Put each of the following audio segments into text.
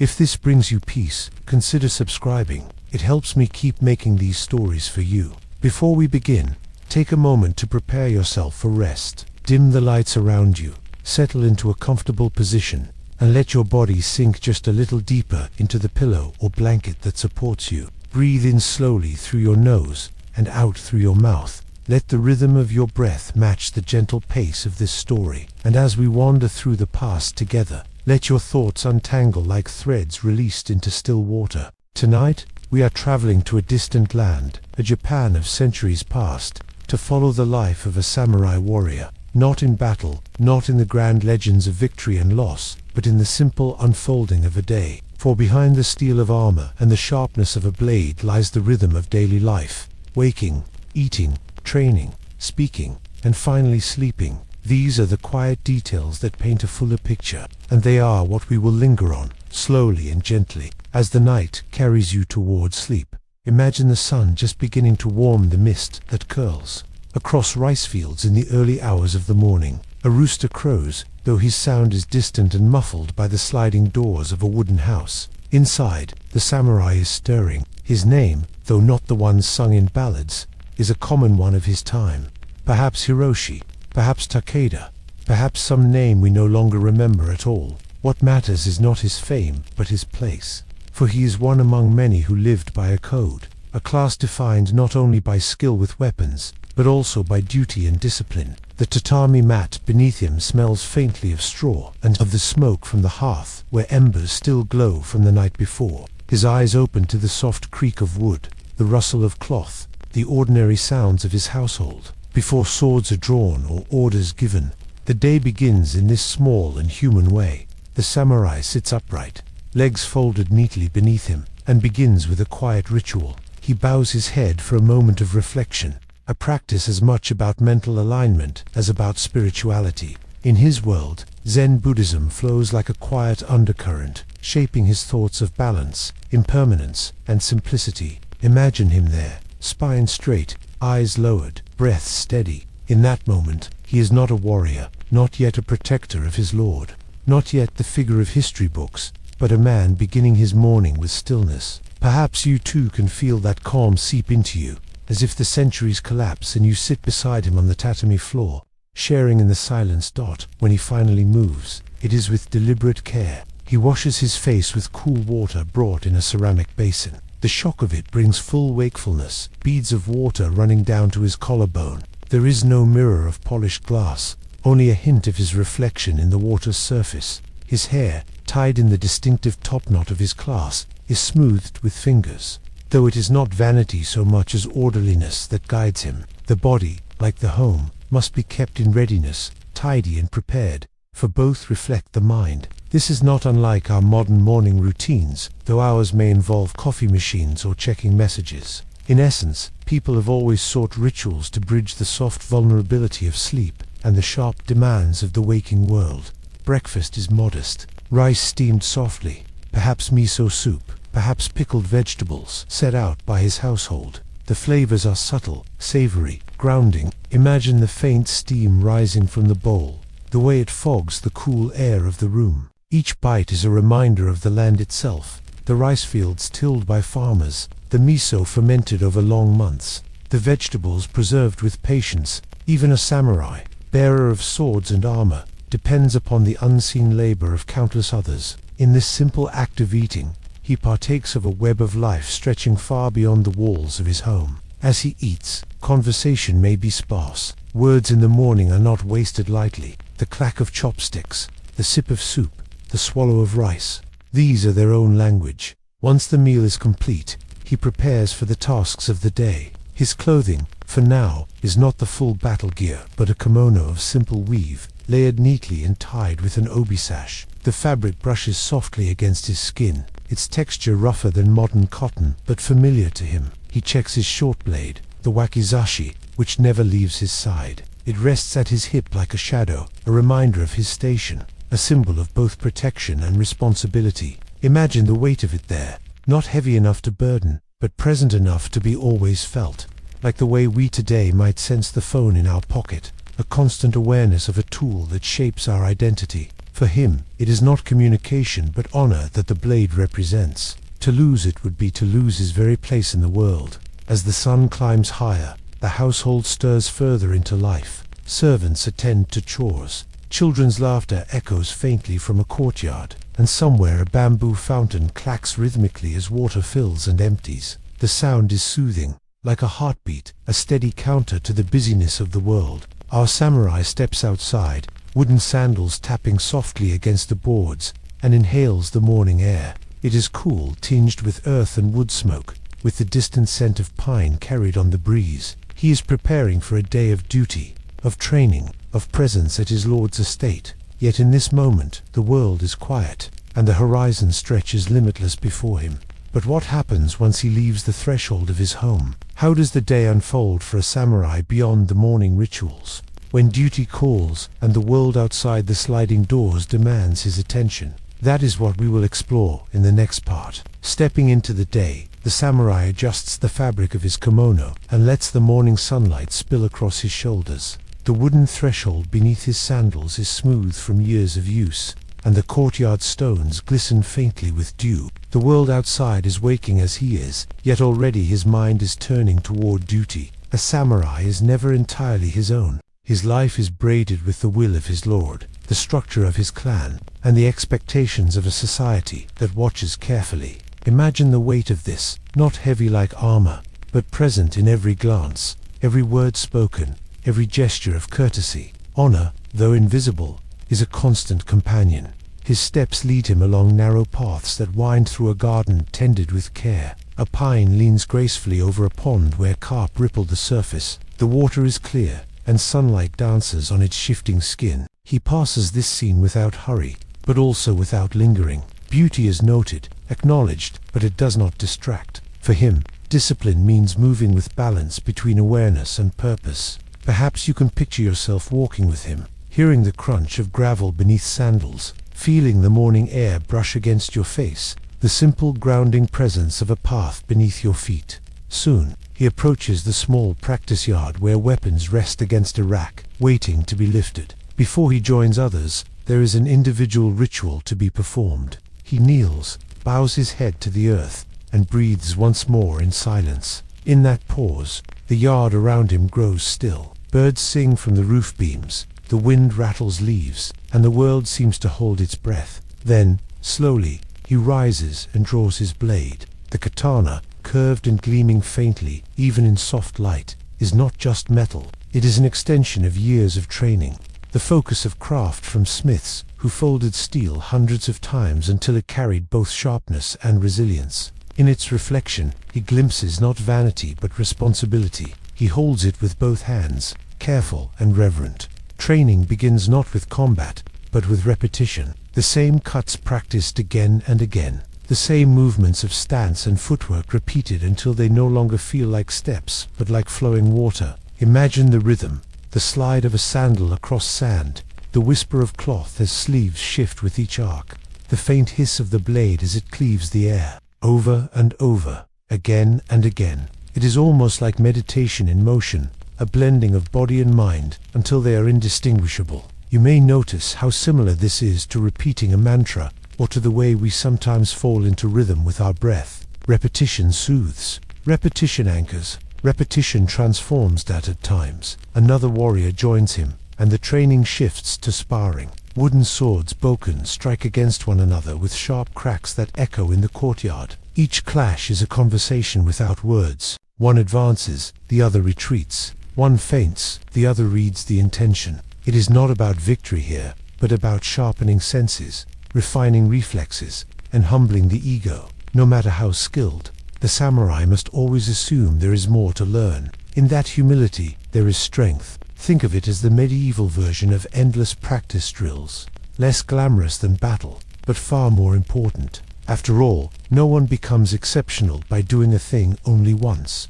If this brings you peace, consider subscribing. It helps me keep making these stories for you. Before we begin, take a moment to prepare yourself for rest. Dim the lights around you, settle into a comfortable position, and let your body sink just a little deeper into the pillow or blanket that supports you. Breathe in slowly through your nose and out through your mouth. Let the rhythm of your breath match the gentle pace of this story. And as we wander through the past together, let your thoughts untangle like threads released into still water. Tonight, we are traveling to a distant land, a Japan of centuries past, to follow the life of a samurai warrior. Not in battle, not in the grand legends of victory and loss, but in the simple unfolding of a day. For behind the steel of armor and the sharpness of a blade lies the rhythm of daily life. Waking, eating, training, speaking, and finally sleeping. These are the quiet details that paint a fuller picture, and they are what we will linger on, slowly and gently, as the night carries you towards sleep. Imagine the sun just beginning to warm the mist that curls across rice fields in the early hours of the morning. A rooster crows, though his sound is distant and muffled by the sliding doors of a wooden house. Inside, the samurai is stirring. His name, though not the one sung in ballads, is a common one of his time. Perhaps Hiroshi, perhaps Takeda, perhaps some name we no longer remember at all. What matters is not his fame, but his place. For he is one among many who lived by a code, a class defined not only by skill with weapons, but also by duty and discipline. The tatami mat beneath him smells faintly of straw and of the smoke from the hearth, where embers still glow from the night before. His eyes open to the soft creak of wood, the rustle of cloth, the ordinary sounds of his household. Before swords are drawn or orders given, the day begins in this small and human way. The samurai sits upright, legs folded neatly beneath him, and begins with a quiet ritual. He bows his head for a moment of reflection, a practice as much about mental alignment as about spirituality. In his world, Zen Buddhism flows like a quiet undercurrent, shaping his thoughts of balance, impermanence, and simplicity. Imagine him there, spine straight, eyes lowered, breath steady. In that moment, he is not a warrior, not yet a protector of his lord, not yet the figure of history books, but a man beginning his morning with stillness. Perhaps you too can feel that calm seep into you, as if the centuries collapse and you sit beside him on the tatami floor, sharing in the silence. When he finally moves, it is with deliberate care. He washes his face with cool water brought in a ceramic basin. The shock of it brings full wakefulness, beads of water running down to his collarbone. There is no mirror of polished glass, only a hint of his reflection in the water's surface. His hair, tied in the distinctive topknot of his class, is smoothed with fingers, though it is not vanity so much as orderliness that guides him. The body, like the home, must be kept in readiness, tidy and prepared, for both reflect the mind. This is not unlike our modern morning routines, though ours may involve coffee machines or checking messages. In essence, people have always sought rituals to bridge the soft vulnerability of sleep and the sharp demands of the waking world. Breakfast is modest, rice steamed softly, perhaps miso soup, perhaps pickled vegetables set out by his household. The flavors are subtle, savory, grounding. Imagine the faint steam rising from the bowl, the way it fogs the cool air of the room. Each bite is a reminder of the land itself, the rice fields tilled by farmers, the miso fermented over long months, the vegetables preserved with patience. Even a samurai, bearer of swords and armor, depends upon the unseen labor of countless others. In this simple act of eating, he partakes of a web of life stretching far beyond the walls of his home. As he eats, conversation may be sparse. Words in the morning are not wasted lightly. The clack of chopsticks, the sip of soup, the swallow of rice, these are their own language. Once the meal is complete, he prepares for the tasks of the day. His clothing, for now, is not the full battle gear, but a kimono of simple weave, layered neatly and tied with an obi sash. The fabric brushes softly against his skin, its texture rougher than modern cotton, but familiar to him. He checks his short blade, the wakizashi, which never leaves his side. It rests at his hip like a shadow, a reminder of his station, a symbol of both protection and responsibility. Imagine the weight of it there, not heavy enough to burden, but present enough to be always felt, like the way we today might sense the phone in our pocket, a constant awareness of a tool that shapes our identity. For For him, it is not communication but honor that the blade represents. To lose it would be to lose his very place in the world. As the sun climbs higher, the household stirs further into life. Servants attend to chores. Children's laughter echoes faintly from a courtyard, and somewhere a bamboo fountain clacks rhythmically as water fills and empties. The sound is soothing, like a heartbeat, a steady counter to the busyness of the world. Our samurai steps outside, wooden sandals tapping softly against the boards, and inhales the morning air. It is cool, tinged with earth and wood smoke, with the distant scent of pine carried on the breeze. He is preparing for a day of duty, of training, of presence at his lord's estate. Yet in this moment, the world is quiet, and the horizon stretches limitless before him. But what happens once he leaves the threshold of his home? How does the day unfold for a samurai beyond the morning rituals? When duty calls, and the world outside the sliding doors demands his attention. That is what we will explore in the next part. Stepping into the day, the samurai adjusts the fabric of his kimono and lets the morning sunlight spill across his shoulders. The wooden threshold beneath his sandals is smooth from years of use, and the courtyard stones glisten faintly with dew. The world outside is waking as he is, yet already his mind is turning toward duty. A samurai is never entirely his own. His life is braided with the will of his lord, the structure of his clan, and the expectations of a society that watches carefully. Imagine the weight of this, not heavy like armor, but present in every glance, every word spoken, every gesture of courtesy. Honor, though invisible, is a constant companion. His steps lead him along narrow paths that wind through a garden tended with care. A pine leans gracefully over a pond where carp ripple the surface. The water is clear, and sunlight dances on its shifting skin. He passes this scene without hurry, but also without lingering. Beauty is noted, acknowledged, but it does not distract. For him, discipline means moving with balance between awareness and purpose. Perhaps you can picture yourself walking with him, hearing the crunch of gravel beneath sandals, feeling the morning air brush against your face, the simple grounding presence of a path beneath your feet. Soon, he approaches the small practice yard where weapons rest against a rack, waiting to be lifted. Before he joins others, there is an individual ritual to be performed. He kneels, bows his head to the earth, and breathes once more in silence. In that pause, the yard around him grows still. Birds sing from the roof beams, the wind rattles leaves, and the world seems to hold its breath. Then, slowly, he rises and draws his blade. The katana, curved and gleaming faintly, even in soft light, is not just metal. It is an extension of years of training, the focus of craft from smiths who folded steel hundreds of times until it carried both sharpness and resilience. In its reflection, he glimpses not vanity but responsibility. He holds it with both hands, careful and reverent. Training begins not with combat, but with repetition. The same cuts practiced again and again. The same movements of stance and footwork repeated until they no longer feel like steps, but like flowing water. Imagine the rhythm, the slide of a sandal across sand, the whisper of cloth as sleeves shift with each arc, the faint hiss of the blade as it cleaves the air. Over and over, again and again. It is almost like meditation in motion, a blending of body and mind until they are indistinguishable. You may notice how similar this is to repeating a mantra, or to the way we sometimes fall into rhythm with our breath. Repetition soothes. Repetition anchors. Repetition transforms that at times. Another warrior joins him, and the training shifts to sparring. Wooden swords broken strike against one another with sharp cracks that echo in the courtyard. Each clash is a conversation without words. One advances, the other retreats. One feints, the other reads the intention. It is not about victory here, but about sharpening senses, refining reflexes, and humbling the ego. No matter how skilled, the samurai must always assume there is more to learn. In that humility, there is strength. Think of it as the medieval version of endless practice drills. Less glamorous than battle, but far more important. After all, no one becomes exceptional by doing a thing only once.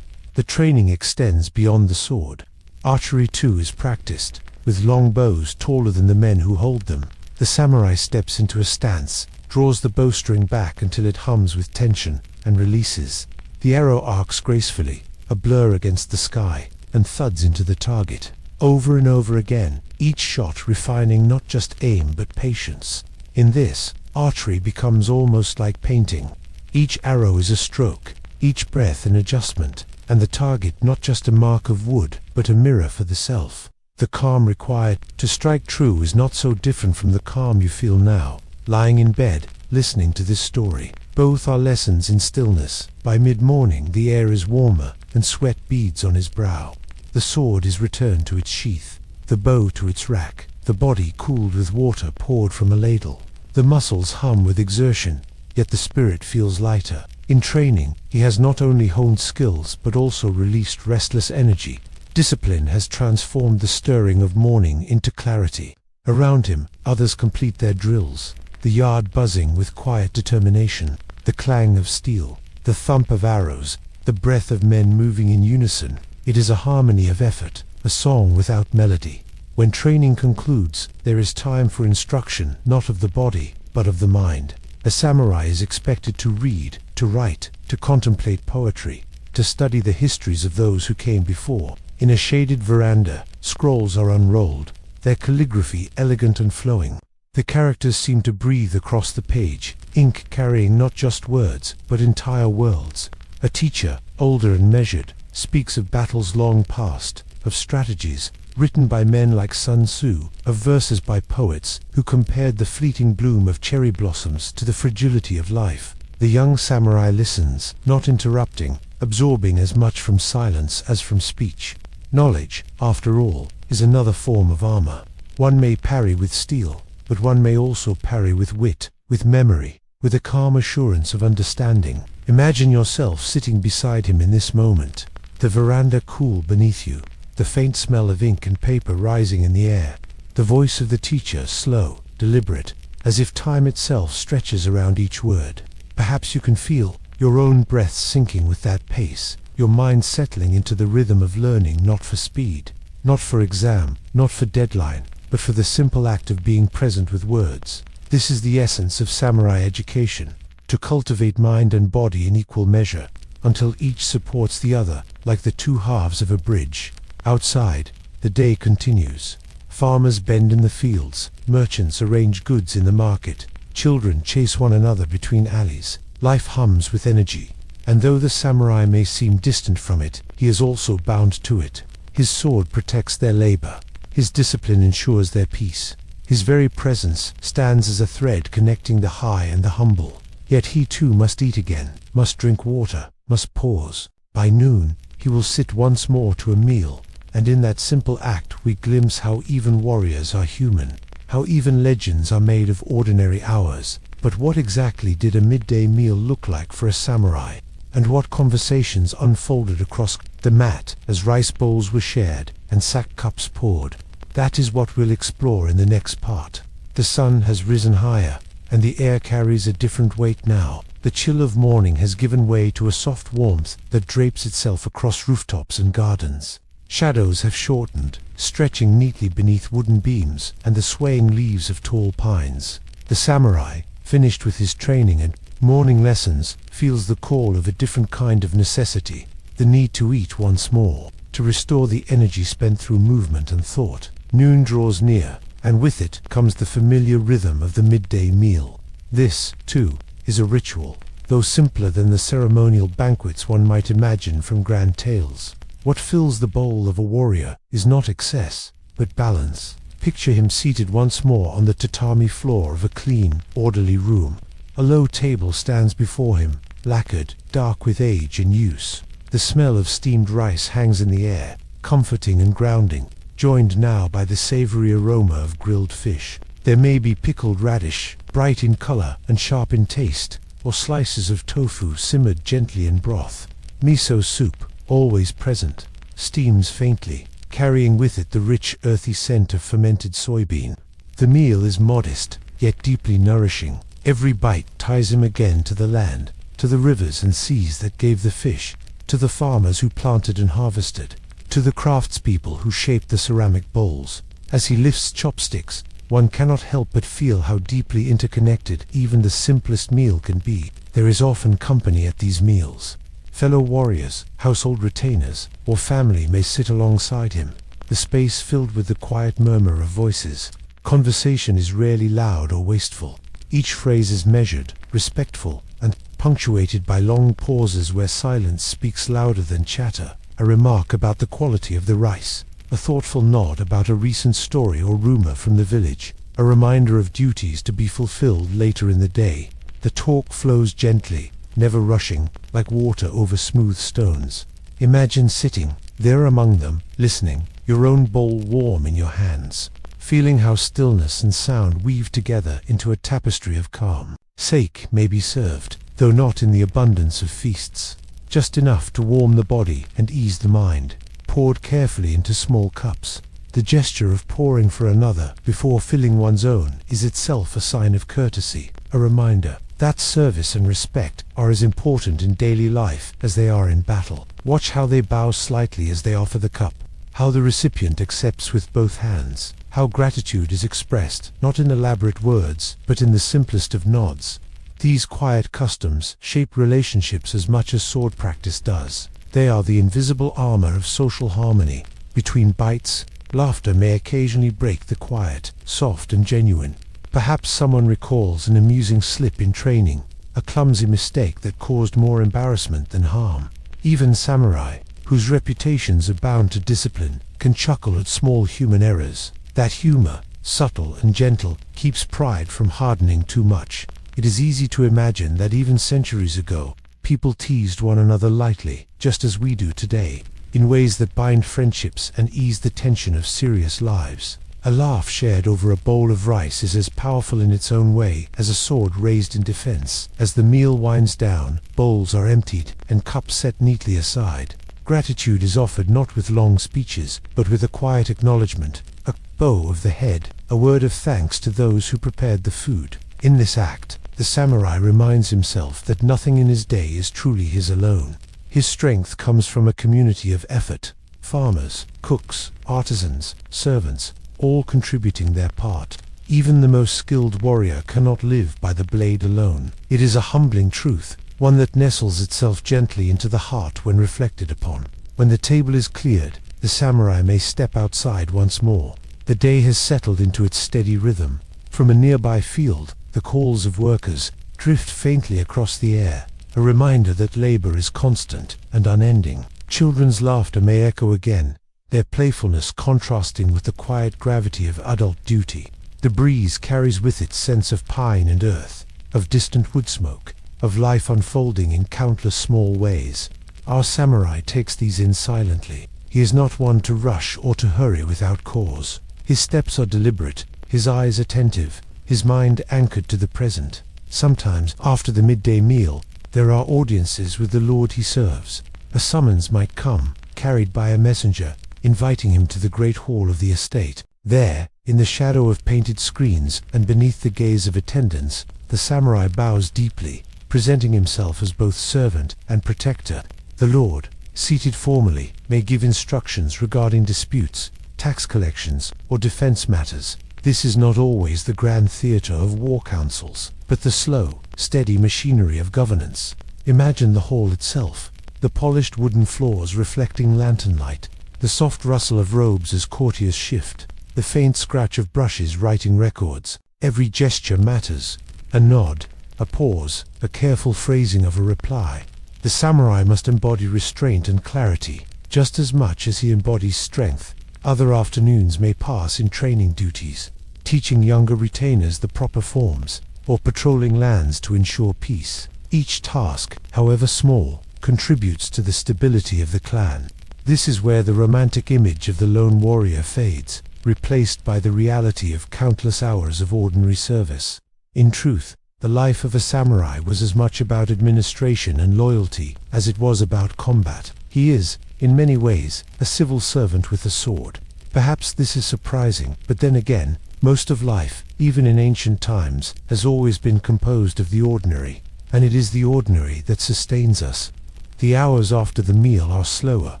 The training extends beyond the sword. Archery too is practiced, with long bows taller than the men who hold them. The samurai steps into a stance, draws the bowstring back until it hums with tension, and releases. The arrow arcs gracefully, a blur against the sky, and thuds into the target. over and over again, each shot refining not just aim but patience. In this, archery becomes almost like painting. Each arrow is a stroke, each breath an adjustment, and the target not just a mark of wood, but a mirror for the self. The calm required to strike true is not so different from the calm you feel now, lying in bed, listening to this story. Both are lessons in stillness. By mid-morning the air is warmer, and sweat beads on his brow. The sword is returned to its sheath, the bow to its rack, the body cooled with water poured from a ladle. The muscles hum with exertion, yet the spirit feels lighter. In training, he has not only honed skills but also released restless energy. Discipline has transformed the stirring of morning into clarity. Around him, others complete their drills, the yard buzzing with quiet determination, the clang of steel, the thump of arrows, the breath of men moving in unison. It is a harmony of effort, a song without melody. When training concludes, there is time for instruction, not of the body, but of the mind. A samurai is expected to read, to write, to contemplate poetry, to study the histories of those who came before. In a shaded veranda, scrolls are unrolled, their calligraphy elegant and flowing. The characters seem to breathe across the page, ink carrying not just words, but entire worlds. A teacher, older and measured, speaks of battles long past, of strategies written by men like Sun Tzu, of verses by poets who compared the fleeting bloom of cherry blossoms to the fragility of life. The young samurai listens, not interrupting, absorbing as much from silence as from speech. Knowledge, after all, is another form of armor. One may parry with steel, but one may also parry with wit, with memory, with a calm assurance of understanding. Imagine yourself sitting beside him in this moment, the veranda cool beneath you, the faint smell of ink and paper rising in the air, the voice of the teacher slow, deliberate, as if time itself stretches around each word. Perhaps you can feel your own breath sinking with that pace, your mind settling into the rhythm of learning, not for speed, not for exam, not for deadline, but for the simple act of being present with words. This is the essence of samurai education, to cultivate mind and body in equal measure, until each supports the other, like the two halves of a bridge. Outside, the day continues. Farmers bend in the fields, merchants arrange goods in the market, children chase one another between alleys. Life hums with energy, and though the samurai may seem distant from it, he is also bound to it. His sword protects their labor, his discipline ensures their peace. His very presence stands as a thread connecting the high and the humble. Yet he too must eat again, must drink water, must pause. By noon, he will sit once more to a meal, and in that simple act we glimpse how even warriors are human, how even legends are made of ordinary hours. But what exactly did a midday meal look like for a samurai? And what conversations unfolded across the mat as rice bowls were shared and sack cups poured? That is what we'll explore in the next part. The sun has risen higher, and the air carries a different weight now. The chill of morning has given way to a soft warmth that drapes itself across rooftops and gardens. Shadows have shortened, stretching neatly beneath wooden beams and the swaying leaves of tall pines. The samurai, finished with his training and morning lessons, feels the call of a different kind of necessity, the need to eat once more, to restore the energy spent through movement and thought. Noon draws near, and with it comes the familiar rhythm of the midday meal. This, too, is a ritual, though simpler than the ceremonial banquets one might imagine from grand tales. What fills the bowl of a warrior is not excess, but balance. Picture him seated once more on the tatami floor of a clean, orderly room. A low table stands before him, lacquered, dark with age and use. The smell of steamed rice hangs in the air, comforting and grounding, joined now by the savory aroma of grilled fish. There may be pickled radish, bright in color and sharp in taste, or slices of tofu simmered gently in broth. Miso soup, always present, steams faintly, carrying with it the rich earthy scent of fermented soybean. The meal is modest, yet deeply nourishing. Every bite ties him again to the land, to the rivers and seas that gave the fish, to the farmers who planted and harvested, to the craftspeople who shaped the ceramic bowls. As he lifts chopsticks, one cannot help but feel how deeply interconnected even the simplest meal can be. There is often company at these meals. Fellow warriors, household retainers, or family may sit alongside him. the space filled with the quiet murmur of voices. Conversation is rarely loud or wasteful. Each phrase is measured, respectful, and punctuated by long pauses where silence speaks louder than chatter. A remark about the quality of the rice, a thoughtful nod about a recent story or rumor from the village, a reminder of duties to be fulfilled later in the day. The talk flows gently, never rushing, like water over smooth stones. Imagine sitting there among them, listening, your own bowl warm in your hands, feeling how stillness and sound weave together into a tapestry of calm. Sake may be served, though not in the abundance of feasts. Just enough to warm the body and ease the mind, poured carefully into small cups. The gesture of pouring for another before filling one's own is itself a sign of courtesy, a reminder that service and respect are as important in daily life as they are in battle. Watch how they bow slightly as they offer the cup, how the recipient accepts with both hands, how gratitude is expressed not in elaborate words but in the simplest of nods. These quiet customs shape relationships as much as sword practice does. They are the invisible armor of social harmony. Between bites, laughter may occasionally break the quiet, soft and genuine. Perhaps someone recalls an amusing slip in training, a clumsy mistake that caused more embarrassment than harm. Even samurai, whose reputations are bound to discipline, can chuckle at small human errors. That humor, subtle and gentle, keeps pride from hardening too much. It is easy to imagine that even centuries ago, people teased one another lightly, just as we do today, in ways that bind friendships and ease the tension of serious lives. A laugh shared over a bowl of rice is as powerful in its own way as a sword raised in defense. As the meal winds down, bowls are emptied and cups set neatly aside. Gratitude is offered not with long speeches, but with a quiet acknowledgement, a bow of the head, a word of thanks to those who prepared the food. In this act, the samurai reminds himself that nothing in his day is truly his alone. His strength comes from a community of effort, farmers, cooks, artisans, servants, all contributing their part. Even the most skilled warrior cannot live by the blade alone. It is a humbling truth, one that nestles itself gently into the heart when reflected upon. When the table is cleared, the samurai may step outside once more. The day has settled into its steady rhythm. From a nearby field, the calls of workers drift faintly across the air, a reminder that labor is constant and unending. Children's laughter may echo again, their playfulness contrasting with the quiet gravity of adult duty. The breeze carries with it scents of pine and earth, of distant wood smoke, of life unfolding in countless small ways. Our samurai takes these in silently. He is not one to rush or to hurry without cause. His steps are deliberate, his eyes attentive, his mind anchored to the present. Sometimes, after the midday meal, there are audiences with the lord he serves. A summons might come, carried by a messenger, inviting him to the great hall of the estate. There, in the shadow of painted screens and beneath the gaze of attendants, the samurai bows deeply, presenting himself as both servant and protector. The lord, seated formally, may give instructions regarding disputes, tax collections, or defense matters. This is not always the grand theater of war councils, but the slow, steady machinery of governance. Imagine the hall itself, the polished wooden floors reflecting lantern light, the soft rustle of robes as courtiers shift, the faint scratch of brushes writing records. Every gesture matters. A nod, a pause, a careful phrasing of a reply. The samurai must embody restraint and clarity, just as much as he embodies strength. Other afternoons may pass in training duties, teaching younger retainers the proper forms, or patrolling lands to ensure peace. Each task, however small, contributes to the stability of the clan. This is where the romantic image of the lone warrior fades, replaced by the reality of countless hours of ordinary service. In truth, the life of a samurai was as much about administration and loyalty as it was about combat. He is, in many ways, a civil servant with a sword. Perhaps this is surprising, but then again, most of life, even in ancient times, has always been composed of the ordinary, and it is the ordinary that sustains us. The hours after the meal are slower,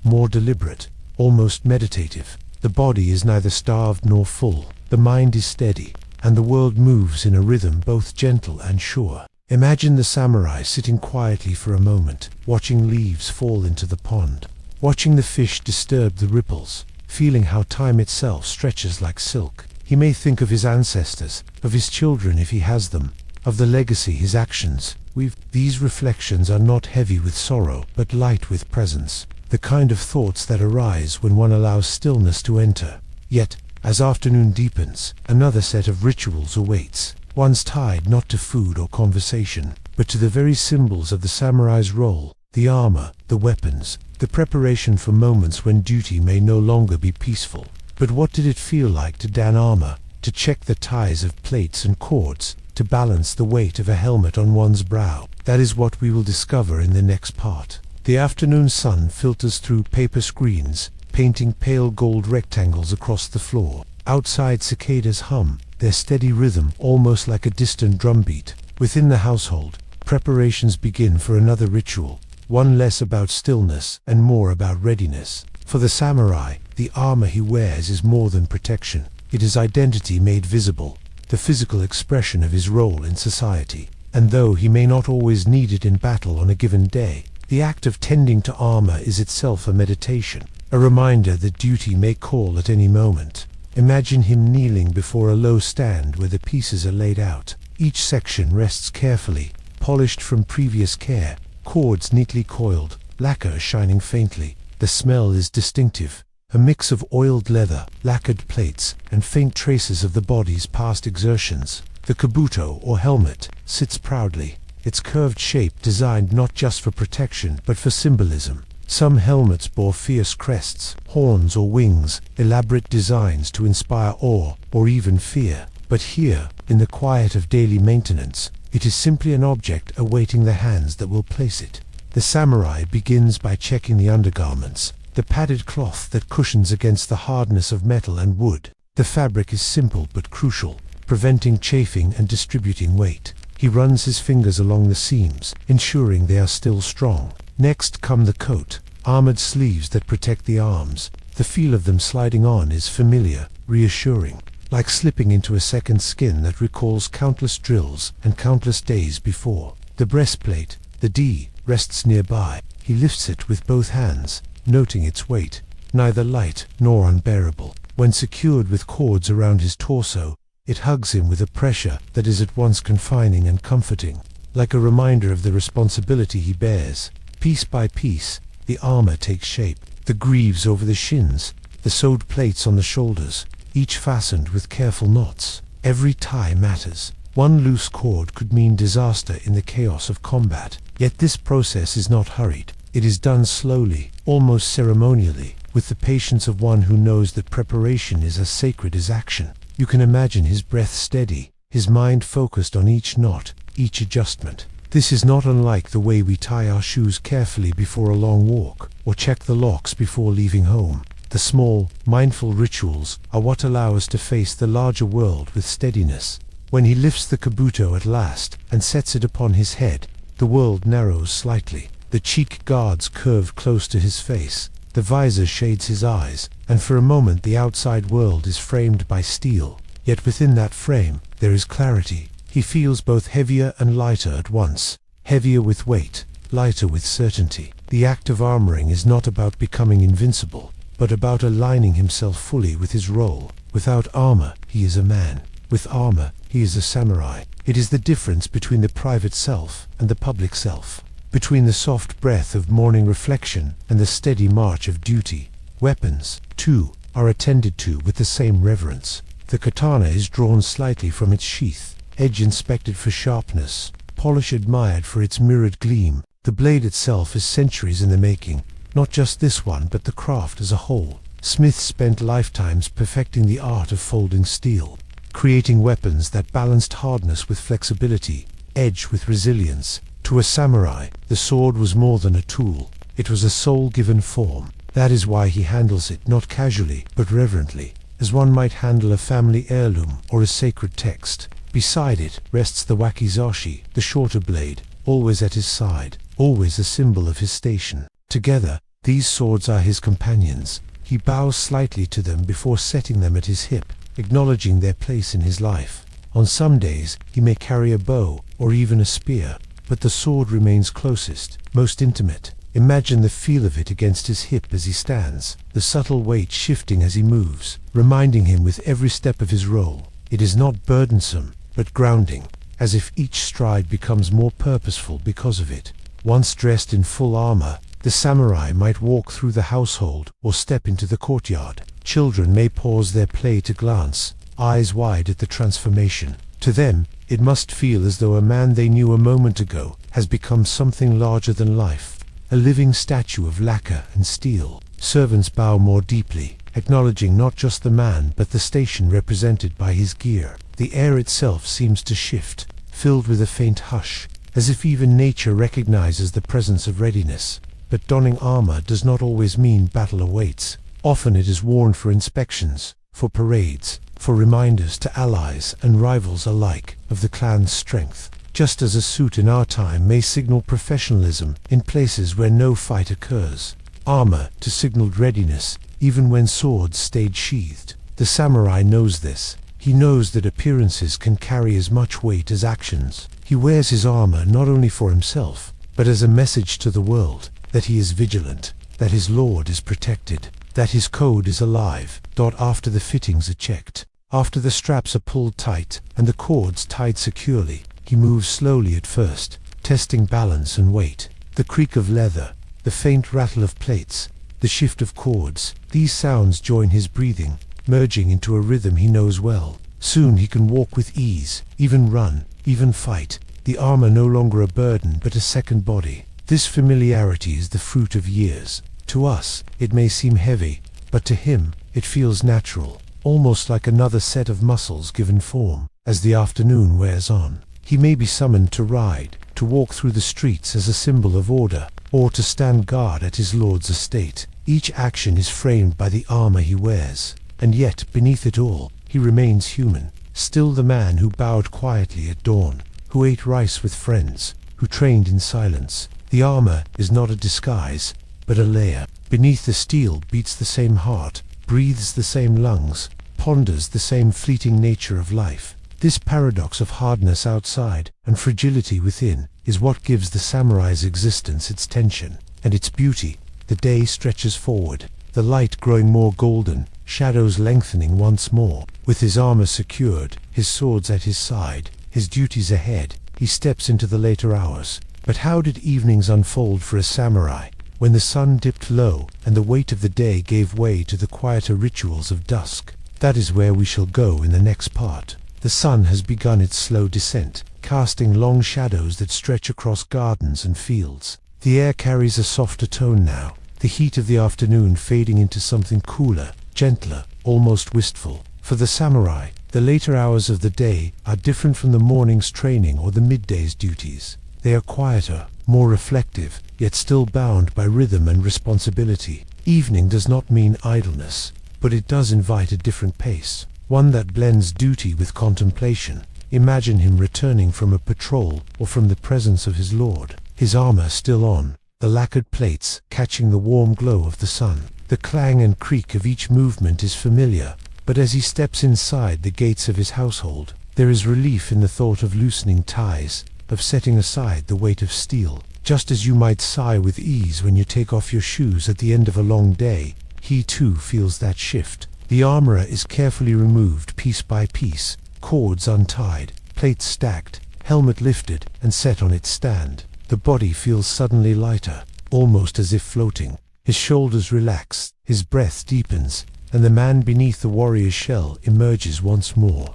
more deliberate, almost meditative. The body is neither starved nor full, the mind is steady, and the world moves in a rhythm both gentle and sure. Imagine the samurai sitting quietly for a moment, watching leaves fall into the pond, watching the fish disturb the ripples, feeling how time itself stretches like silk. He may think of his ancestors, of his children if he has them, of the legacy his actions weave. These reflections are not heavy with sorrow, but light with presence, the kind of thoughts that arise when one allows stillness to enter. Yet, as afternoon deepens, another set of rituals awaits, ones tied not to food or conversation, but to the very symbols of the samurai's role, the armor, the weapons, the preparation for moments when duty may no longer be peaceful. But what did it feel like to don armor, to check the ties of plates and cords, to balance the weight of a helmet on one's brow? That is what we will discover in the next part. The afternoon sun filters through paper screens, painting pale gold rectangles across the floor. Outside, cicadas hum, their steady rhythm almost like a distant drumbeat. Within the household, preparations begin for another ritual, one less about stillness and more about readiness. For the samurai, the armor he wears is more than protection. It is identity made visible, the physical expression of his role in society. And though he may not always need it in battle on a given day, the act of tending to armor is itself a meditation, a reminder that duty may call at any moment. Imagine him kneeling before a low stand where the pieces are laid out. Each section rests carefully, polished from previous care, cords neatly coiled, lacquer shining faintly. The smell is distinctive, a mix of oiled leather, lacquered plates, and faint traces of the body's past exertions. The kabuto, or helmet, sits proudly, its curved shape designed not just for protection but for symbolism. Some helmets bore fierce crests, horns or wings, elaborate designs to inspire awe or even fear. But here, in the quiet of daily maintenance, it is simply an object awaiting the hands that will place it. The samurai begins by checking the undergarments, the padded cloth that cushions against the hardness of metal and wood. The fabric is simple but crucial, preventing chafing and distributing weight. He runs his fingers along the seams, ensuring they are still strong. Next come the coat, armored sleeves that protect the arms. The feel of them sliding on is familiar, reassuring, like slipping into a second skin that recalls countless drills and countless days before. The breastplate, the D, rests nearby. He lifts it with both hands, noting its weight, neither light nor unbearable. When secured with cords around his torso, it hugs him with a pressure that is at once confining and comforting, like a reminder of the responsibility he bears. Piece by piece, the armor takes shape. The greaves over the shins, the sewed plates on the shoulders, each fastened with careful knots. Every tie matters. One loose cord could mean disaster in the chaos of combat. Yet this process is not hurried. It is done slowly, almost ceremonially, with the patience of one who knows that preparation is as sacred as action. You can imagine his breath steady, his mind focused on each knot, each adjustment. This is not unlike the way we tie our shoes carefully before a long walk, or check the locks before leaving home. The small, mindful rituals are what allow us to face the larger world with steadiness. When he lifts the kabuto at last and sets it upon his head, the world narrows slightly. The cheek guards curve close to his face, the visor shades his eyes, and for a moment the outside world is framed by steel. Yet within that frame, there is clarity. He feels both heavier and lighter at once, heavier with weight, lighter with certainty. The act of armoring is not about becoming invincible, but about aligning himself fully with his role. Without armor, he is a man. With armor, he is a samurai. It is the difference between the private self and the public self, between the soft breath of morning reflection and the steady march of duty. Weapons, too, are attended to with the same reverence. The katana is drawn slightly from its sheath, edge inspected for sharpness, polish admired for its mirrored gleam. The blade itself is centuries in the making, not just this one but the craft as a whole. Smiths spent lifetimes perfecting the art of folding steel, creating weapons that balanced hardness with flexibility, edge with resilience. To a samurai, the sword was more than a tool. It was a soul-given form. That is why he handles it not casually, but reverently, as one might handle a family heirloom or a sacred text. Beside it rests the wakizashi, the shorter blade, always at his side, always a symbol of his station. Together, these swords are his companions. He bows slightly to them before setting them at his hip, acknowledging their place in his life. On some days, he may carry a bow or even a spear, but the sword remains closest, most intimate. Imagine the feel of it against his hip as he stands, the subtle weight shifting as he moves, reminding him with every step of his role. It is not burdensome, but grounding, as if each stride becomes more purposeful because of it. Once dressed in full armor, the samurai might walk through the household or step into the courtyard. Children may pause their play to glance, eyes wide at the transformation. To them, it must feel as though a man they knew a moment ago has become something larger than life, a living statue of lacquer and steel. Servants bow more deeply, acknowledging not just the man but the station represented by his gear. The air itself seems to shift, filled with a faint hush, as if even nature recognizes the presence of readiness. But donning armor does not always mean battle awaits. Often it is worn for inspections, for parades, for reminders to allies and rivals alike of the clan's strength. Just as a suit in our time may signal professionalism in places where no fight occurs. Armor to signaled readiness, even when swords stayed sheathed. The samurai knows this. He knows that appearances can carry as much weight as actions. He wears his armor not only for himself, but as a message to the world, that he is vigilant, that his lord is protected, that his code is alive. After the fittings are checked, after the straps are pulled tight and the cords tied securely, he moves slowly at first, testing balance and weight. The creak of leather, the faint rattle of plates, the shift of cords, these sounds join his breathing, merging into a rhythm he knows well. Soon he can walk with ease, even run, even fight, the armor no longer a burden but a second body. This familiarity is the fruit of years. To us, it may seem heavy, but to him, it feels natural, almost like another set of muscles given form. As the afternoon wears on, he may be summoned to ride, to walk through the streets as a symbol of order, or to stand guard at his lord's estate. Each action is framed by the armor he wears, and yet, beneath it all, he remains human, still the man who bowed quietly at dawn, who ate rice with friends, who trained in silence. The armor is not a disguise, but a layer. Beneath the steel beats the same heart, breathes the same lungs, ponders the same fleeting nature of life. This paradox of hardness outside and fragility within is what gives the samurai's existence its tension and its beauty. The day stretches forward, the light growing more golden, shadows lengthening once more. With his armor secured, his swords at his side, his duties ahead, he steps into the later hours. But how did evenings unfold for a samurai, when the sun dipped low and the weight of the day gave way to the quieter rituals of dusk? That is where we shall go in the next part. The sun has begun its slow descent, casting long shadows that stretch across gardens and fields. The air carries a softer tone now, the heat of the afternoon fading into something cooler, gentler, almost wistful. For the samurai, the later hours of the day are different from the morning's training or the midday's duties. They are quieter, more reflective, yet still bound by rhythm and responsibility. Evening does not mean idleness, but it does invite a different pace, one that blends duty with contemplation. Imagine him returning from a patrol or from the presence of his lord, his armor still on, the lacquered plates catching the warm glow of the sun. The clang and creak of each movement is familiar, but as he steps inside the gates of his household, there is relief in the thought of loosening ties, of setting aside the weight of steel. Just as you might sigh with ease when you take off your shoes at the end of a long day, he too feels that shift. The armor is carefully removed piece by piece, cords untied, plates stacked, helmet lifted and set on its stand. The body feels suddenly lighter, almost as if floating. His shoulders relax, his breath deepens, and the man beneath the warrior's shell emerges once more.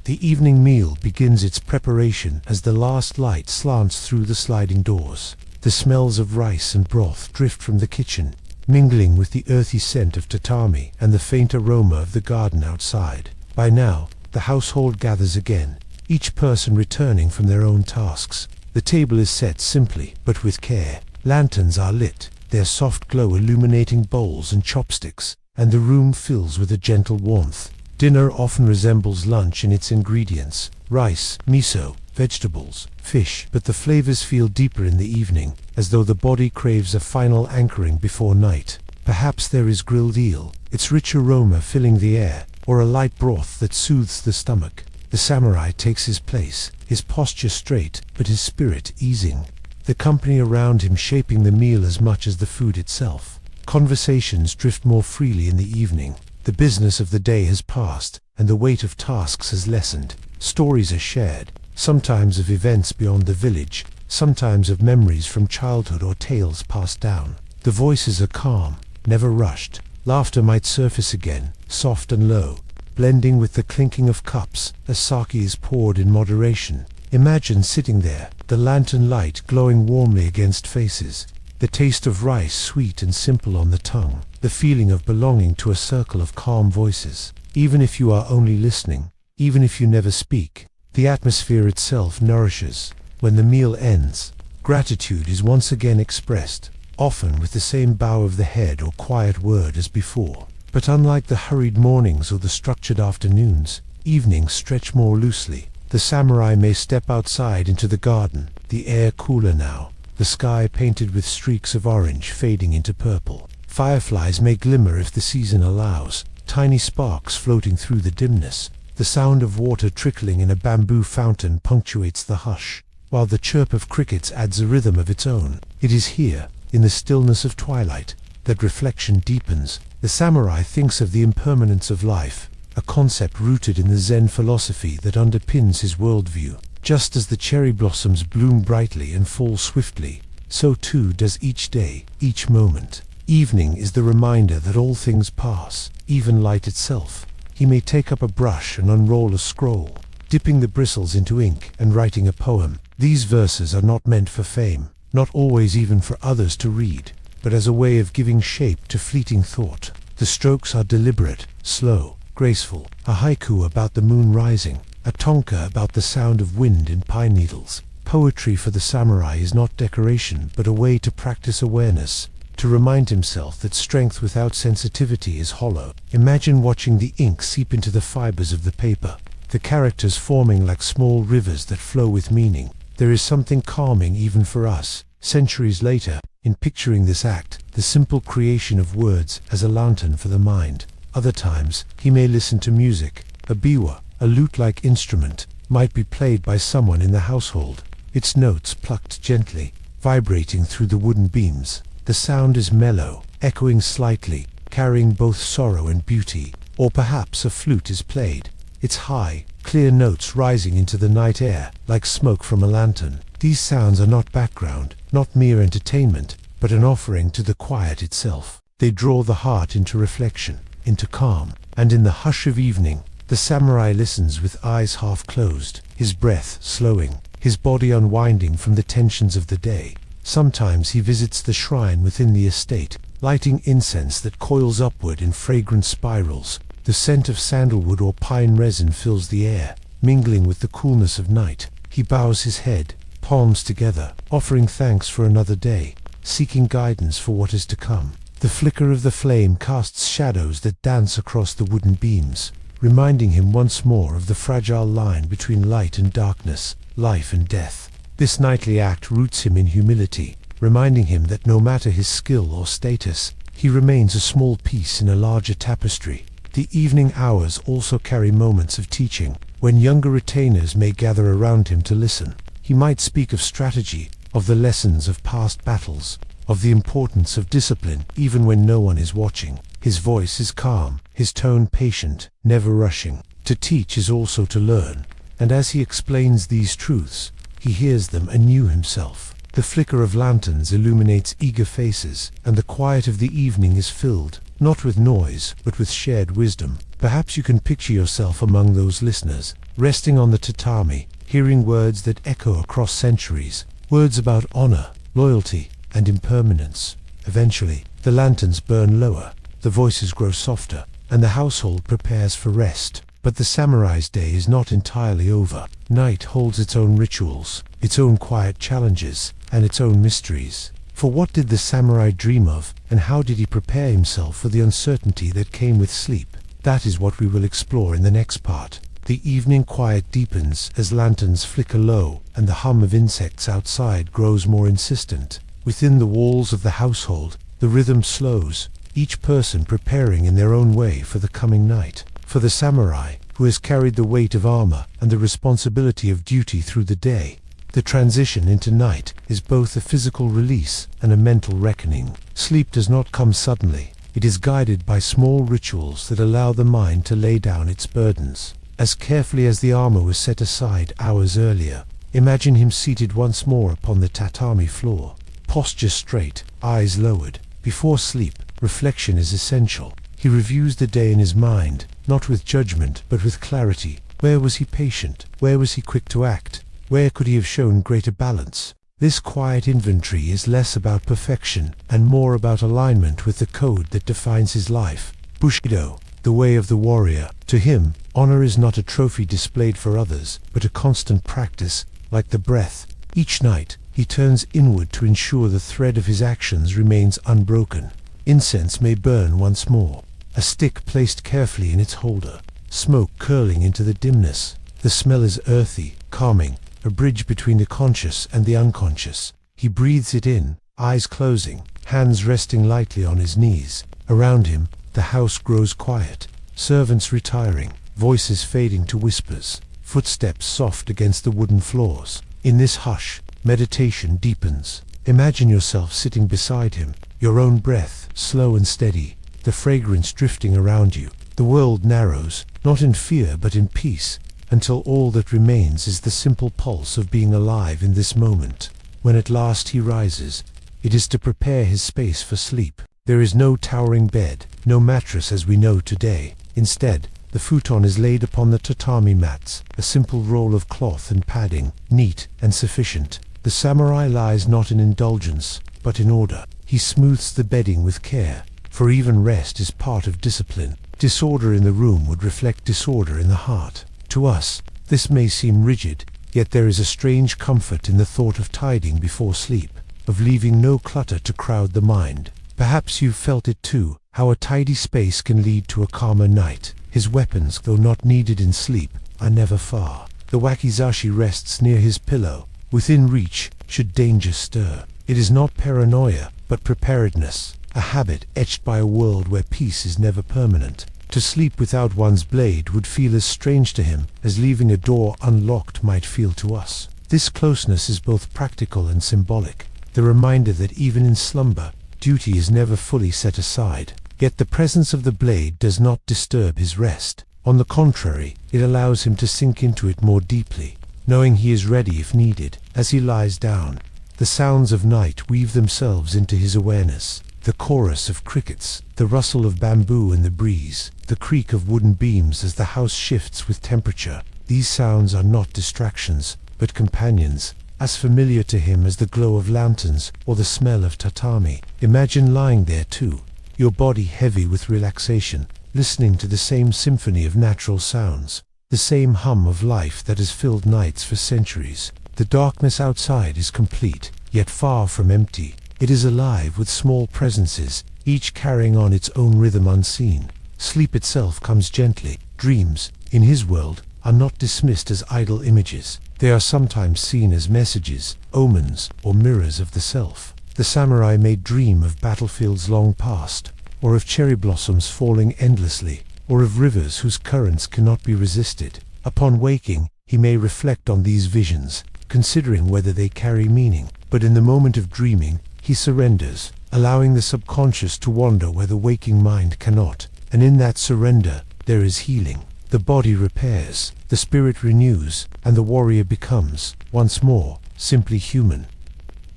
The evening meal begins its preparation as the last light slants through the sliding doors. The smells of rice and broth drift from the kitchen, mingling with the earthy scent of tatami and the faint aroma of the garden outside. By now, the household gathers again, each person returning from their own tasks. The table is set simply, but with care. Lanterns are lit, their soft glow illuminating bowls and chopsticks, and the room fills with a gentle warmth. Dinner often resembles lunch in its ingredients: rice, miso, vegetables, fish, but the flavors feel deeper in the evening, as though the body craves a final anchoring before night. Perhaps there is grilled eel, its rich aroma filling the air, or a light broth that soothes the stomach. The samurai takes his place, his posture straight, but his spirit easing. the company around him shaping the meal as much as the food itself. Conversations drift more freely in the evening. The business of the day has passed, and the weight of tasks has lessened. Stories are shared, sometimes of events beyond the village, sometimes of memories from childhood or tales passed down. The voices are calm, never rushed. Laughter might surface again, soft and low, blending with the clinking of cups as sake is poured in moderation. Imagine sitting there, the lantern light glowing warmly against faces, the taste of rice sweet and simple on the tongue, the feeling of belonging to a circle of calm voices. Even if you are only listening, even if you never speak, the atmosphere itself nourishes. When the meal ends, gratitude is once again expressed, often with the same bow of the head or quiet word as before. But unlike the hurried mornings or the structured afternoons, evenings stretch more loosely. The samurai may step outside into the garden, the air cooler now, the sky painted with streaks of orange fading into purple. Fireflies may glimmer if the season allows, tiny sparks floating through the dimness. The sound of water trickling in a bamboo fountain punctuates the hush, while the chirp of crickets adds a rhythm of its own. It is here, in the stillness of twilight, that reflection deepens. The samurai thinks of the impermanence of life, a concept rooted in the Zen philosophy that underpins his worldview. Just as the cherry blossoms bloom brightly and fall swiftly, so too does each day, each moment. Evening is the reminder that all things pass, even light itself. He may take up a brush and unroll a scroll, dipping the bristles into ink and writing a poem. These verses are not meant for fame, not always even for others to read, but as a way of giving shape to fleeting thought. The strokes are deliberate, slow, graceful, a haiku about the moon rising, a tonka about the sound of wind in pine needles. Poetry for the samurai is not decoration, but a way to practice awareness, to remind himself that strength without sensitivity is hollow. Imagine watching the ink seep into the fibers of the paper, the characters forming like small rivers that flow with meaning. There is something calming even for us, centuries later, in picturing this act, the simple creation of words as a lantern for the mind. Other times, he may listen to music. A biwa, a lute-like instrument, might be played by someone in the household, its notes plucked gently, vibrating through the wooden beams. The sound is mellow, echoing slightly, carrying both sorrow and beauty. Or perhaps a flute is played, its high, clear notes rising into the night air, like smoke from a lantern. These sounds are not background, not mere entertainment, but an offering to the quiet itself. They draw the heart into reflection, into calm, and in the hush of evening, the samurai listens with eyes half closed, his breath slowing, his body unwinding from the tensions of the day. Sometimes he visits the shrine within the estate, lighting incense that coils upward in fragrant spirals. The scent of sandalwood or pine resin fills the air, mingling with the coolness of night. He bows his head, palms together, offering thanks for another day, seeking guidance for what is to come. The flicker of the flame casts shadows that dance across the wooden beams, reminding him once more of the fragile line between light and darkness, life and death. This nightly act roots him in humility, reminding him that no matter his skill or status, he remains a small piece in a larger tapestry. The evening hours also carry moments of teaching, when younger retainers may gather around him to listen. He might speak of strategy, of the lessons of past battles, of the importance of discipline, even when no one is watching. His voice is calm, his tone patient, never rushing. To teach is also to learn, and as he explains these truths, he hears them anew himself. The flicker of lanterns illuminates eager faces, and the quiet of the evening is filled, not with noise, but with shared wisdom. Perhaps you can picture yourself among those listeners, resting on the tatami, hearing words that echo across centuries, words about honor, loyalty, and impermanence. Eventually, the lanterns burn lower, the voices grow softer, and the household prepares for rest. But the samurai's day is not entirely over. Night holds its own rituals, its own quiet challenges, and its own mysteries. For what did the samurai dream of, and how did he prepare himself for the uncertainty that came with sleep? That is what we will explore in the next part. The evening quiet deepens as lanterns flicker low, and the hum of insects outside grows more insistent. Within the walls of the household, the rhythm slows, each person preparing in their own way for the coming night. For the samurai, who has carried the weight of armor and the responsibility of duty through the day, The transition into night is both a physical release and a mental reckoning. Sleep does not come suddenly. It is guided by small rituals that allow the mind to lay down its burdens. As carefully as the armor was set aside hours earlier, imagine him seated once more upon the tatami floor. Posture straight, eyes lowered. Before sleep, reflection is essential. He reviews the day in his mind, not with judgment, but with clarity. Where was he patient? Where was he quick to act? Where could he have shown greater balance? This quiet inventory is less about perfection and more about alignment with the code that defines his life. Bushido, the way of the warrior. To him, honor is not a trophy displayed for others, but a constant practice, like the breath. Each night, he turns inward to ensure the thread of his actions remains unbroken. Incense may burn once more, a stick placed carefully in its holder, smoke curling into the dimness. The smell is earthy, calming, a bridge between the conscious and the unconscious. He breathes it in, eyes closing, hands resting lightly on his knees. Around him, the house grows quiet, servants retiring, voices fading to whispers, footsteps soft against the wooden floors. In this hush, meditation deepens. Imagine yourself sitting beside him, your own breath, slow and steady, the fragrance drifting around you. The world narrows, not in fear but in peace, until all that remains is the simple pulse of being alive in this moment. When at last he rises, it is to prepare his space for sleep. There is no towering bed, no mattress as we know today. Instead, the futon is laid upon the tatami mats, a simple roll of cloth and padding, neat and sufficient. The samurai lies not in indulgence, but in order. He smooths the bedding with care, for even rest is part of discipline. Disorder in the room would reflect disorder in the heart. To us, this may seem rigid, yet there is a strange comfort in the thought of tidying before sleep, of leaving no clutter to crowd the mind. Perhaps you've felt it too, how a tidy space can lead to a calmer night. His weapons, though not needed in sleep, are never far. The wakizashi rests near his pillow, within reach should danger stir. It is not paranoia, but preparedness, a habit etched by a world where peace is never permanent. To sleep without one's blade would feel as strange to him as leaving a door unlocked might feel to us. This closeness is both practical and symbolic, the reminder that even in slumber, duty is never fully set aside. Yet the presence of the blade does not disturb his rest. On the contrary, it allows him to sink into it more deeply, knowing he is ready if needed. As he lies down, the sounds of night weave themselves into his awareness. The chorus of crickets, the rustle of bamboo in the breeze, the creak of wooden beams as the house shifts with temperature. These sounds are not distractions, but companions, as familiar to him as the glow of lanterns or the smell of tatami. Imagine lying there too, your body heavy with relaxation, listening to the same symphony of natural sounds, the same hum of life that has filled nights for centuries. The darkness outside is complete, yet far from empty. It is alive with small presences, each carrying on its own rhythm unseen. Sleep itself comes gently. Dreams, in his world, are not dismissed as idle images. They are sometimes seen as messages, omens, or mirrors of the self. The samurai may dream of battlefields long past, or of cherry blossoms falling endlessly, or of rivers whose currents cannot be resisted. Upon waking, he may reflect on these visions, considering whether they carry meaning. But in the moment of dreaming, he surrenders, allowing the subconscious to wander where the waking mind cannot. And in that surrender, there is healing. The body repairs, the spirit renews, and the warrior becomes, once more, simply human.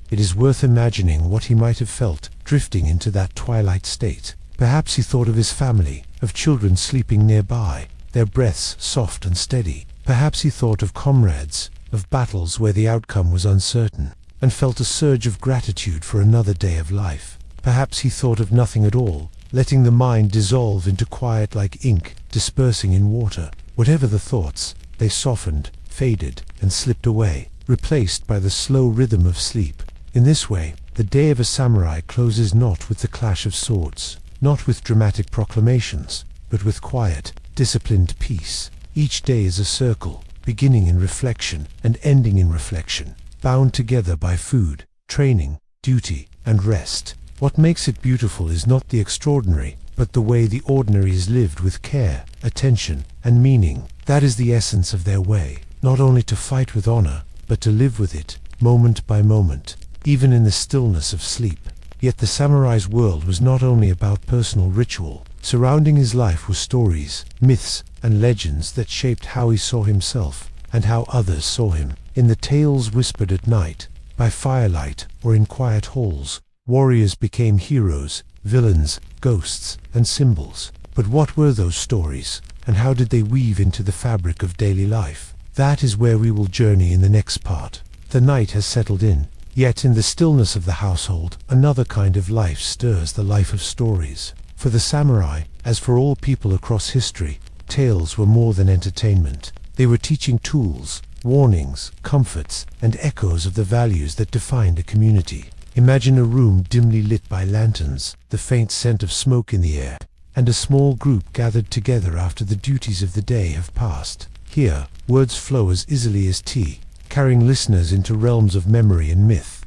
It is worth imagining what he might have felt, drifting into that twilight state. Perhaps he thought of his family, of children sleeping nearby, their breaths soft and steady. Perhaps he thought of comrades, of battles where the outcome was uncertain, and felt a surge of gratitude for another day of life. Perhaps he thought of nothing at all, letting the mind dissolve into quiet like ink dispersing in water. Whatever the thoughts, they softened, faded, and slipped away, replaced by the slow rhythm of sleep. In this way, the day of a samurai closes not with the clash of swords, not with dramatic proclamations, but with quiet, disciplined peace. Each day is a circle, beginning in reflection and ending in reflection, bound together by food, training, duty, and rest. What makes it beautiful is not the extraordinary, but the way the ordinary is lived with care, attention, and meaning. That is the essence of their way, not only to fight with honor, but to live with it, moment by moment, even in the stillness of sleep. Yet the samurai's world was not only about personal ritual. Surrounding his life were stories, myths, and legends that shaped how he saw himself and how others saw him. In the tales whispered at night, by firelight, or in quiet halls, warriors became heroes, villains, ghosts, and symbols. But what were those stories, and how did they weave into the fabric of daily life? That is where we will journey in the next part. The night has settled in, yet in the stillness of the household, another kind of life stirs the life of stories. For the samurai, as for all people across history, tales were more than entertainment. They were teaching tools, warnings, comforts, and echoes of the values that defined a community. Imagine a room dimly lit by lanterns, the faint scent of smoke in the air, and a small group gathered together after the duties of the day have passed. Here, words flow as easily as tea, carrying listeners into realms of memory and myth.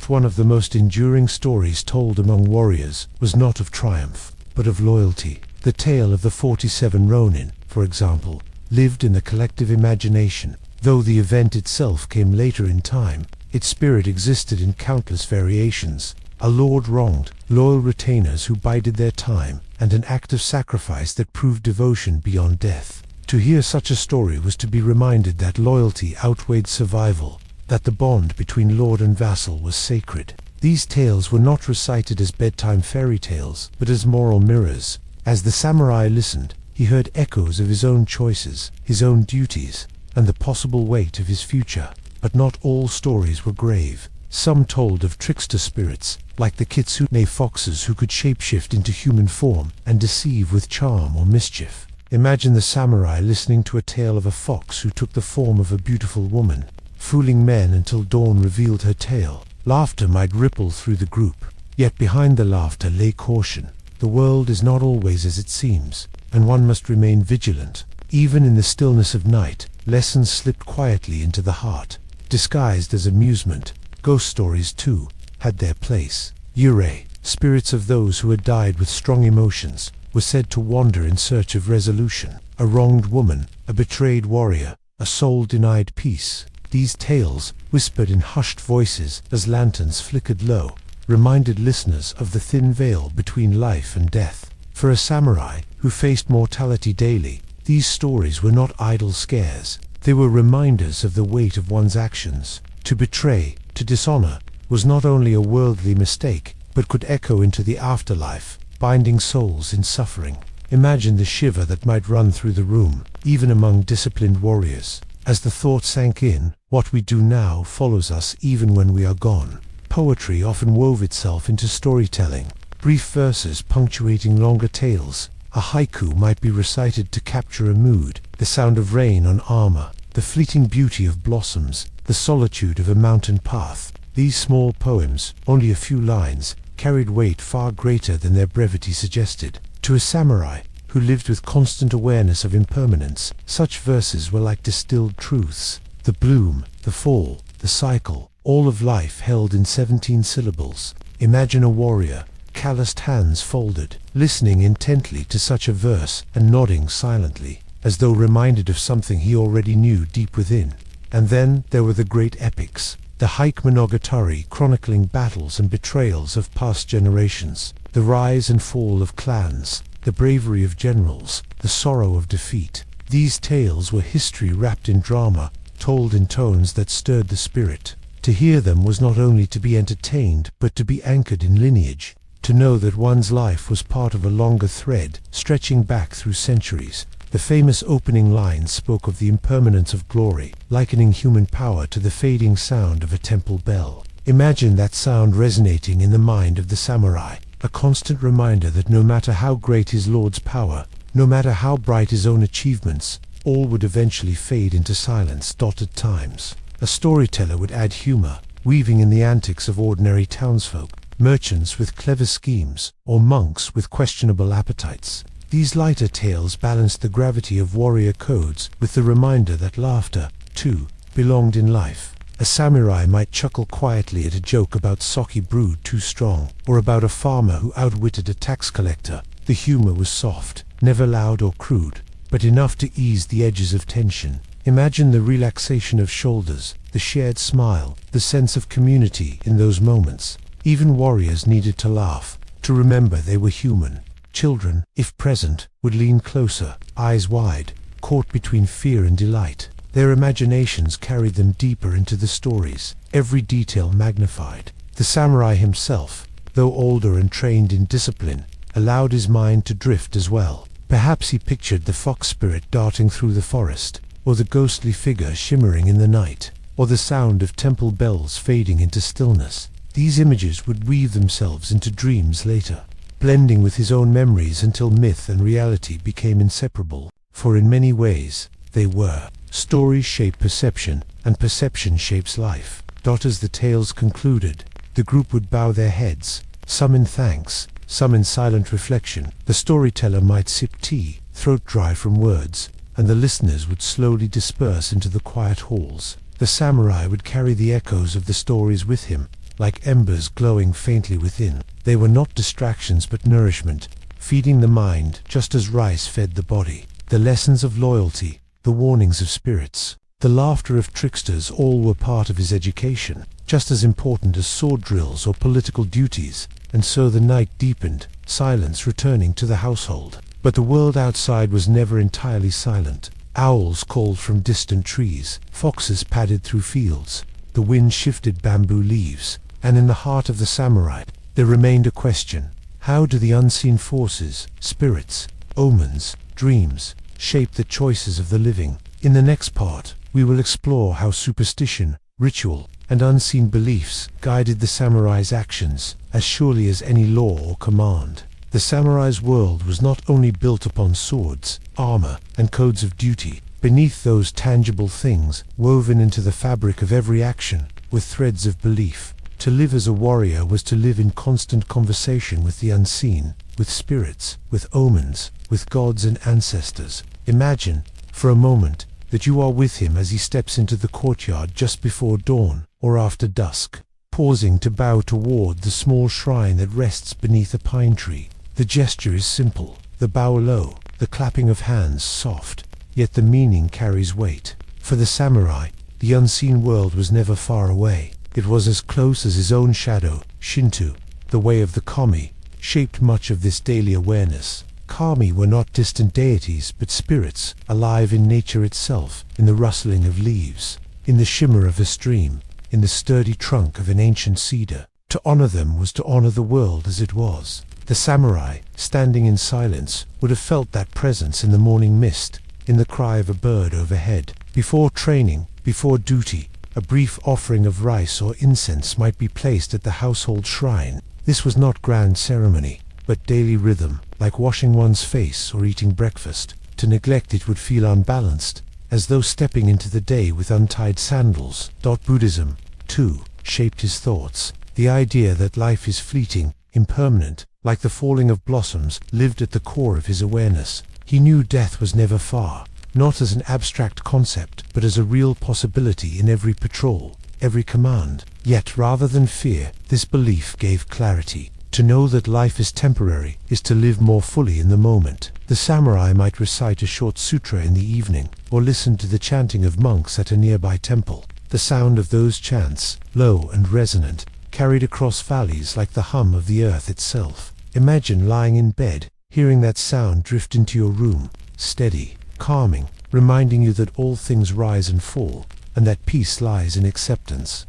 One of the most enduring stories told among warriors was not of triumph, but of loyalty. The tale of the 47 Ronin, for example, lived in the collective imagination. Though the event itself came later in time, its spirit existed in countless variations. A lord wronged, loyal retainers who bided their time, and an act of sacrifice that proved devotion beyond death. To hear such a story was to be reminded that loyalty outweighed survival, that the bond between lord and vassal was sacred. These tales were not recited as bedtime fairy tales, but as moral mirrors. As the samurai listened, he heard echoes of his own choices, his own duties, and the possible weight of his future. But not all stories were grave. Some told of trickster spirits, like the kitsune foxes who could shapeshift into human form and deceive with charm or mischief. Imagine the samurai listening to a tale of a fox who took the form of a beautiful woman, fooling men until dawn revealed her tale. Laughter might ripple through the group, yet behind the laughter lay caution. The world is not always as it seems, and one must remain vigilant. Even in the stillness of night, lessons slipped quietly into the heart. Disguised as amusement, ghost stories too had their place. Yurei, spirits of those who had died with strong emotions, were said to wander in search of resolution. A wronged woman, a betrayed warrior, a soul denied peace. These tales, whispered in hushed voices as lanterns flickered low, reminded listeners of the thin veil between life and death. For a samurai who faced mortality daily, these stories were not idle scares. They were reminders of the weight of one's actions. To betray, to dishonor, was not only a worldly mistake, but could echo into the afterlife, binding souls in suffering. Imagine the shiver that might run through the room, even among disciplined warriors. As the thought sank in, what we do now follows us even when we are gone. Poetry often wove itself into storytelling, brief verses punctuating longer tales. A haiku might be recited to capture a mood, the sound of rain on armor, the fleeting beauty of blossoms, the solitude of a mountain path. These small poems, only a few lines, carried weight far greater than their brevity suggested. To a samurai, who lived with constant awareness of impermanence, such verses were like distilled truths. The bloom, the fall, the cycle, all of life held in 17 syllables. Imagine a warrior, calloused hands folded, listening intently to such a verse and nodding silently, as though reminded of something he already knew deep within. And then there were the great epics, the Hike Monogatari chronicling battles and betrayals of past generations, the rise and fall of clans, the bravery of generals, the sorrow of defeat. These tales were history wrapped in drama, told in tones that stirred the spirit. To hear them was not only to be entertained, but to be anchored in lineage, to know that one's life was part of a longer thread, stretching back through centuries. The famous opening lines spoke of the impermanence of glory, likening human power to the fading sound of a temple bell. Imagine that sound resonating in the mind of the samurai, a constant reminder that no matter how great his lord's power, no matter how bright his own achievements, all would eventually fade into silence. At times, a storyteller would add humor, weaving in the antics of ordinary townsfolk, merchants with clever schemes, or monks with questionable appetites. These lighter tales balanced the gravity of warrior codes with the reminder that laughter, too, belonged in life. A samurai might chuckle quietly at a joke about sake brewed too strong, or about a farmer who outwitted a tax collector. The humor was soft, never loud or crude, but enough to ease the edges of tension. Imagine the relaxation of shoulders, the shared smile, the sense of community in those moments. Even warriors needed to laugh, to remember they were human. Children, if present, would lean closer, eyes wide, caught between fear and delight. Their imaginations carried them deeper into the stories, every detail magnified. The samurai himself, though older and trained in discipline, allowed his mind to drift as well. Perhaps he pictured the fox spirit darting through the forest, or the ghostly figure shimmering in the night, or the sound of temple bells fading into stillness. These images would weave themselves into dreams later, blending with his own memories until myth and reality became inseparable. For in many ways, they were. Stories shape perception, and perception shapes life. As the tales concluded, the group would bow their heads, some in thanks, some in silent reflection. The storyteller might sip tea, throat dry from words, and the listeners would slowly disperse into the quiet halls. The samurai would carry the echoes of the stories with him, like embers glowing faintly within. They were not distractions but nourishment, feeding the mind just as rice fed the body. The lessons of loyalty, the warnings of spirits, the laughter of tricksters, all were part of his education, just as important as sword drills or political duties. And so the night deepened, silence returning to the household. But the world outside was never entirely silent. Owls called from distant trees, foxes padded through fields, the wind shifted bamboo leaves, and in the heart of the samurai, there remained a question. How do the unseen forces, spirits, omens, dreams, shape the choices of the living? In the next part, we will explore how superstition, ritual, and unseen beliefs guided the samurai's actions as surely as any law or command. The samurai's world was not only built upon swords, armor, and codes of duty. Beneath those tangible things, woven into the fabric of every action, were threads of belief. To live as a warrior was to live in constant conversation with the unseen, with spirits, with omens, with gods and ancestors. Imagine, for a moment, that you are with him as he steps into the courtyard just before dawn or after dusk, pausing to bow toward the small shrine that rests beneath a pine tree. The gesture is simple, the bow low, the clapping of hands soft, yet the meaning carries weight. For the samurai, the unseen world was never far away. It was as close as his own shadow. Shinto, the way of the kami, shaped much of this daily awareness. Kami were not distant deities, but spirits, alive in nature itself, in the rustling of leaves, in the shimmer of a stream, in the sturdy trunk of an ancient cedar. To honor them was to honor the world as it was. The samurai, standing in silence, would have felt that presence in the morning mist, in the cry of a bird overhead. Before training, before duty, a brief offering of rice or incense might be placed at the household shrine. This was not grand ceremony, but daily rhythm, like washing one's face or eating breakfast. To neglect it would feel unbalanced, as though stepping into the day with untied sandals. Buddhism, too, shaped his thoughts. The idea that life is fleeting, impermanent, like the falling of blossoms, lived at the core of his awareness. He knew death was never far, not as an abstract concept, but as a real possibility in every patrol, every command. Yet rather than fear, this belief gave clarity. To know that life is temporary is to live more fully in the moment. The samurai might recite a short sutra in the evening, or listen to the chanting of monks at a nearby temple. The sound of those chants, low and resonant, carried across valleys like the hum of the earth itself. Imagine lying in bed, hearing that sound drift into your room, steady, calming, reminding you that all things rise and fall, and that peace lies in acceptance.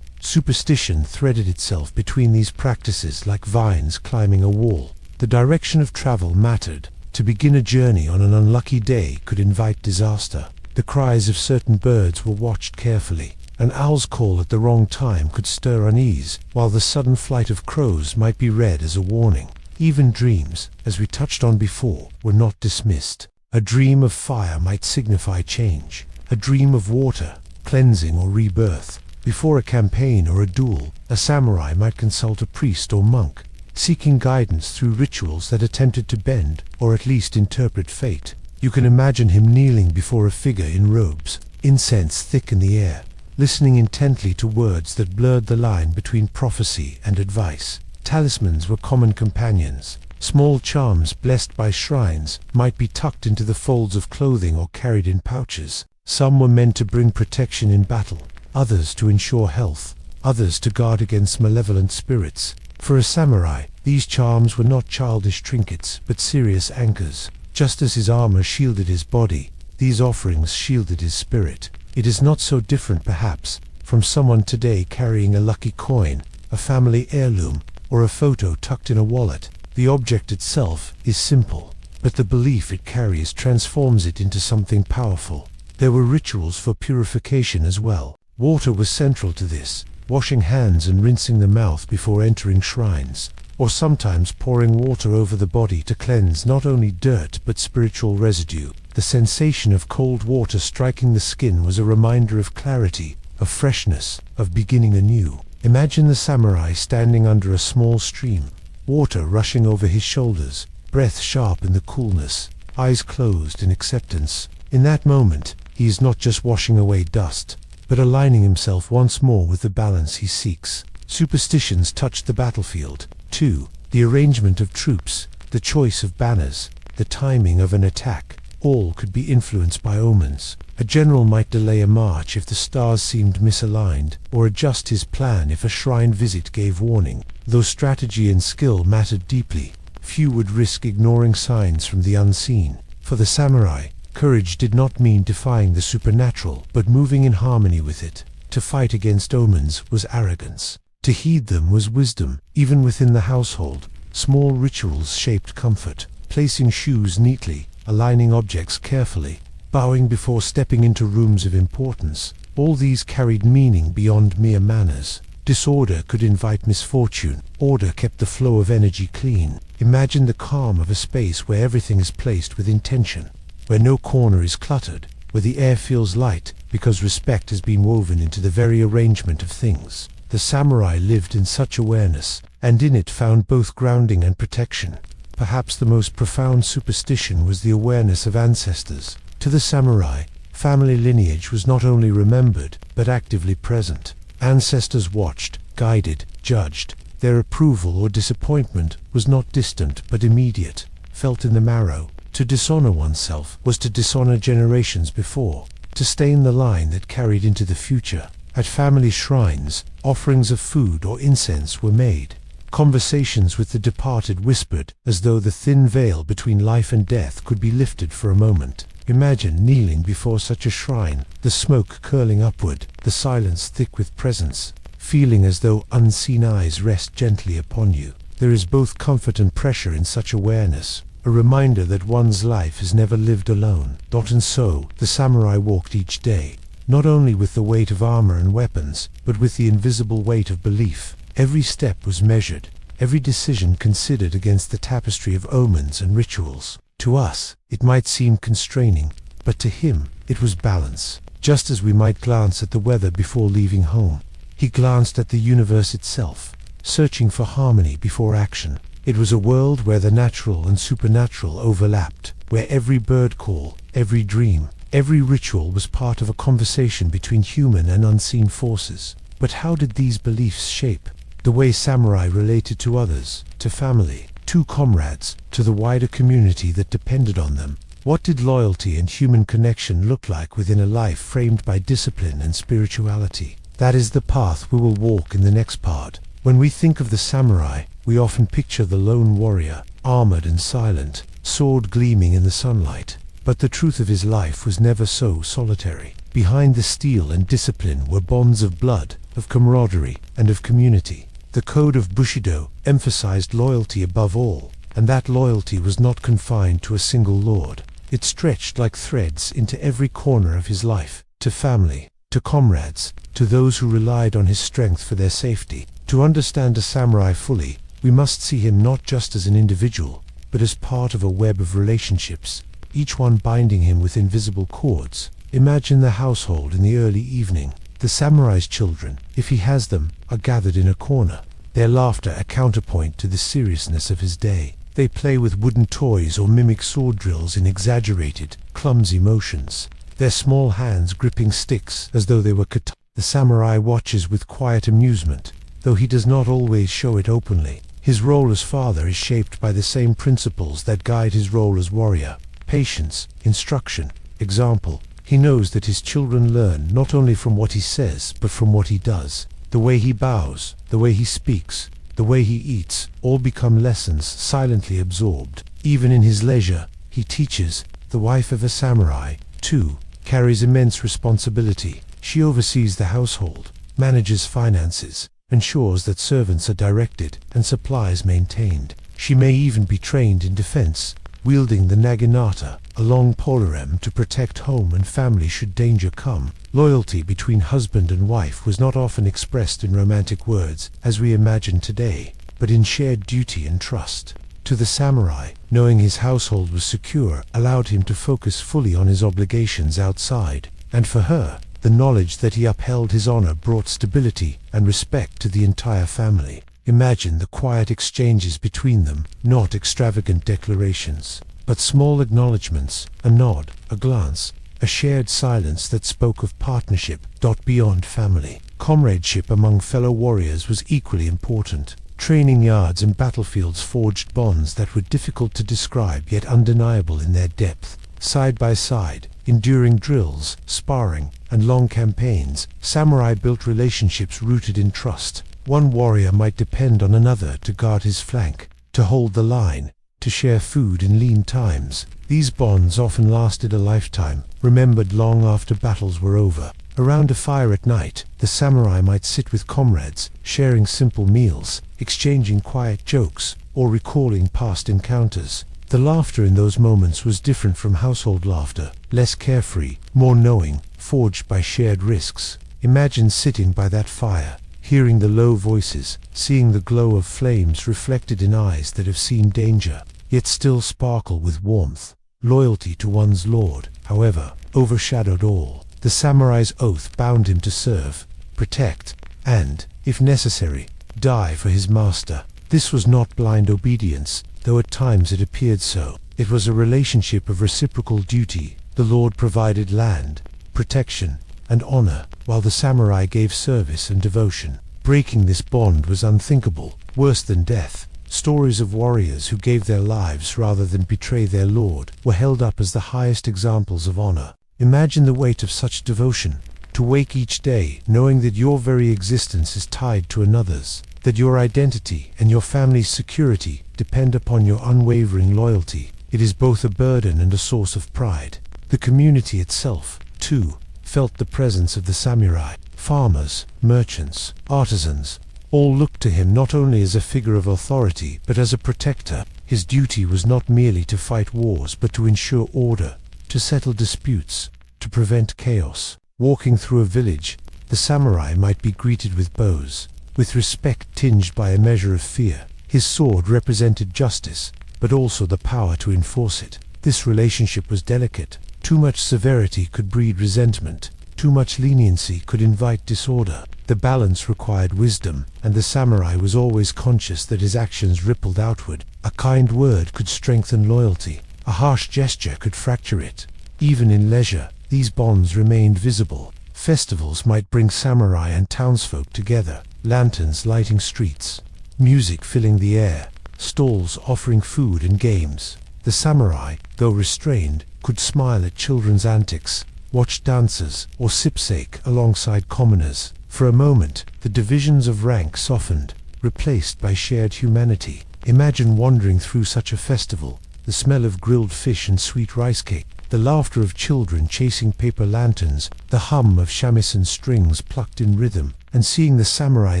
Superstition threaded itself between these practices like vines climbing a wall. The direction of travel mattered. To begin a journey on an unlucky day could invite disaster. The cries of certain birds were watched carefully. An owl's call at the wrong time could stir unease, while the sudden flight of crows might be read as a warning. Even dreams, as we touched on before, were not dismissed. A dream of fire might signify change. A dream of water, cleansing or rebirth. Before a campaign or a duel, a samurai might consult a priest or monk, seeking guidance through rituals that attempted to bend, or at least interpret fate. You can imagine him kneeling before a figure in robes, incense thick in the air, listening intently to words that blurred the line between prophecy and advice. Talismans were common companions. Small charms blessed by shrines might be tucked into the folds of clothing or carried in pouches. Some were meant to bring protection in battle, others to ensure health, others to guard against malevolent spirits. For a samurai, these charms were not childish trinkets, but serious anchors. Just as his armor shielded his body, these offerings shielded his spirit. It is not so different, perhaps, from someone today carrying a lucky coin, a family heirloom, or a photo tucked in a wallet. The object itself is simple, but the belief it carries transforms it into something powerful. There were rituals for purification as well. Water was central to this, washing hands and rinsing the mouth before entering shrines, or sometimes pouring water over the body to cleanse not only dirt but spiritual residue. The sensation of cold water striking the skin was a reminder of clarity, of freshness, of beginning anew. Imagine the samurai standing under a small stream, water rushing over his shoulders, breath sharp in the coolness, eyes closed in acceptance. In that moment, he is not just washing away dust, but aligning himself once more with the balance he seeks. Superstitions touched the battlefield, too. The arrangement of troops, the choice of banners, the timing of an attack, all could be influenced by omens. A general might delay a march if the stars seemed misaligned, or adjust his plan if a shrine visit gave warning. Though strategy and skill mattered deeply, few would risk ignoring signs from the unseen. For the samurai, courage did not mean defying the supernatural, but moving in harmony with it. To fight against omens was arrogance. To heed them was wisdom. Even within the household, small rituals shaped comfort. Placing shoes neatly, aligning objects carefully, bowing before stepping into rooms of importance. All these carried meaning beyond mere manners. Disorder could invite misfortune. Order kept the flow of energy clean. Imagine the calm of a space where everything is placed with intention, where no corner is cluttered, where the air feels light because respect has been woven into the very arrangement of things. The samurai lived in such awareness, and in it found both grounding and protection. Perhaps the most profound superstition was the awareness of ancestors. To the samurai, family lineage was not only remembered, but actively present. Ancestors watched, guided, judged. Their approval or disappointment was not distant but immediate, felt in the marrow. To dishonor oneself was to dishonor generations before, to stain the line that carried into the future. At family shrines, offerings of food or incense were made. Conversations with the departed whispered, as though the thin veil between life and death could be lifted for a moment. Imagine kneeling before such a shrine, the smoke curling upward, the silence thick with presence, feeling as though unseen eyes rest gently upon you. There is both comfort and pressure in such awareness, a reminder that one's life is never lived alone. And so, the samurai walked each day, not only with the weight of armor and weapons, but with the invisible weight of belief. Every step was measured, every decision considered against the tapestry of omens and rituals. To us, it might seem constraining, but to him, it was balance. Just as we might glance at the weather before leaving home, he glanced at the universe itself, searching for harmony before action. It was a world where the natural and supernatural overlapped, where every bird call, every dream, every ritual was part of a conversation between human and unseen forces. But how did these beliefs shape the way samurai related to others, to family, to comrades, to the wider community that depended on them? What did loyalty and human connection look like within a life framed by discipline and spirituality? That is the path we will walk in the next part. When we think of the samurai, we often picture the lone warrior, armored and silent, sword gleaming in the sunlight. But the truth of his life was never so solitary. Behind the steel and discipline were bonds of blood, of camaraderie, and of community. The code of Bushido emphasized loyalty above all, and that loyalty was not confined to a single lord. It stretched like threads into every corner of his life, to family, to comrades, to those who relied on his strength for their safety. To understand a samurai fully, we must see him not just as an individual, but as part of a web of relationships, each one binding him with invisible cords. Imagine the household in the early evening. The samurai's children, if he has them, are gathered in a corner, their laughter a counterpoint to the seriousness of his day. They play with wooden toys or mimic sword drills in exaggerated, clumsy motions, their small hands gripping sticks as though they were katanas. The samurai watches with quiet amusement, though he does not always show it openly. His role as father is shaped by the same principles that guide his role as warrior: patience, instruction, example. He knows that his children learn not only from what he says, but from what he does. The way he bows, the way he speaks, the way he eats, all become lessons silently absorbed. Even in his leisure, he teaches. The wife of a samurai, too, carries immense responsibility. She oversees the household, manages finances, ensures that servants are directed and supplies maintained. She may even be trained in defense, wielding the naginata, a long polearm to protect home and family should danger come. Loyalty between husband and wife was not often expressed in romantic words, as we imagine today, but in shared duty and trust. To the samurai, knowing his household was secure allowed him to focus fully on his obligations outside, and for her, the knowledge that he upheld his honor brought stability and respect to the entire family. Imagine the quiet exchanges between them, not extravagant declarations, but small acknowledgments, a nod, a glance, a shared silence that spoke of partnership. Beyond family, comradeship among fellow warriors was equally important. Training yards and battlefields forged bonds that were difficult to describe yet undeniable in their depth. Side by side, enduring drills, sparring, and long campaigns, samurai built relationships rooted in trust. One warrior might depend on another to guard his flank, to hold the line, to share food in lean times. These bonds often lasted a lifetime, remembered long after battles were over. Around a fire at night, the samurai might sit with comrades, sharing simple meals, exchanging quiet jokes, or recalling past encounters. The laughter in those moments was different from household laughter, less carefree, more knowing, forged by shared risks. Imagine sitting by that fire, hearing the low voices, seeing the glow of flames reflected in eyes that have seen danger, yet still sparkle with warmth. Loyalty to one's lord, however, overshadowed all. The samurai's oath bound him to serve, protect, and, if necessary, die for his master. This was not blind obedience, though at times it appeared so. It was a relationship of reciprocal duty. The lord provided land, protection, and honor, while the samurai gave service and devotion. Breaking this bond was unthinkable, worse than death. Stories of warriors who gave their lives rather than betray their lord were held up as the highest examples of honor. Imagine the weight of such devotion, to wake each day knowing that your very existence is tied to another's, that your identity and your family's security depend upon your unwavering loyalty. It is both a burden and a source of pride. The community itself, too, felt the presence of the samurai. Farmers, merchants, artisans, all looked to him not only as a figure of authority but as a protector. His duty was not merely to fight wars but to ensure order, to settle disputes, to prevent chaos. Walking through a village, the samurai might be greeted with bows, with respect tinged by a measure of fear. His sword represented justice, but also the power to enforce it. This relationship was delicate. Too much severity could breed resentment. Too much leniency could invite disorder. The balance required wisdom, and the samurai was always conscious that his actions rippled outward. A kind word could strengthen loyalty. A harsh gesture could fracture it. Even in leisure, these bonds remained visible. Festivals might bring samurai and townsfolk together, lanterns lighting streets, music filling the air, stalls offering food and games. The samurai, though restrained, could smile at children's antics, watch dances, or sip sake alongside commoners. For a moment, the divisions of rank softened, replaced by shared humanity. Imagine wandering through such a festival, the smell of grilled fish and sweet rice cake, the laughter of children chasing paper lanterns, the hum of shamisen strings plucked in rhythm, and seeing the samurai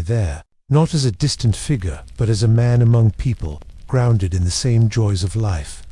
there, not as a distant figure, but as a man among people, grounded in the same joys of life.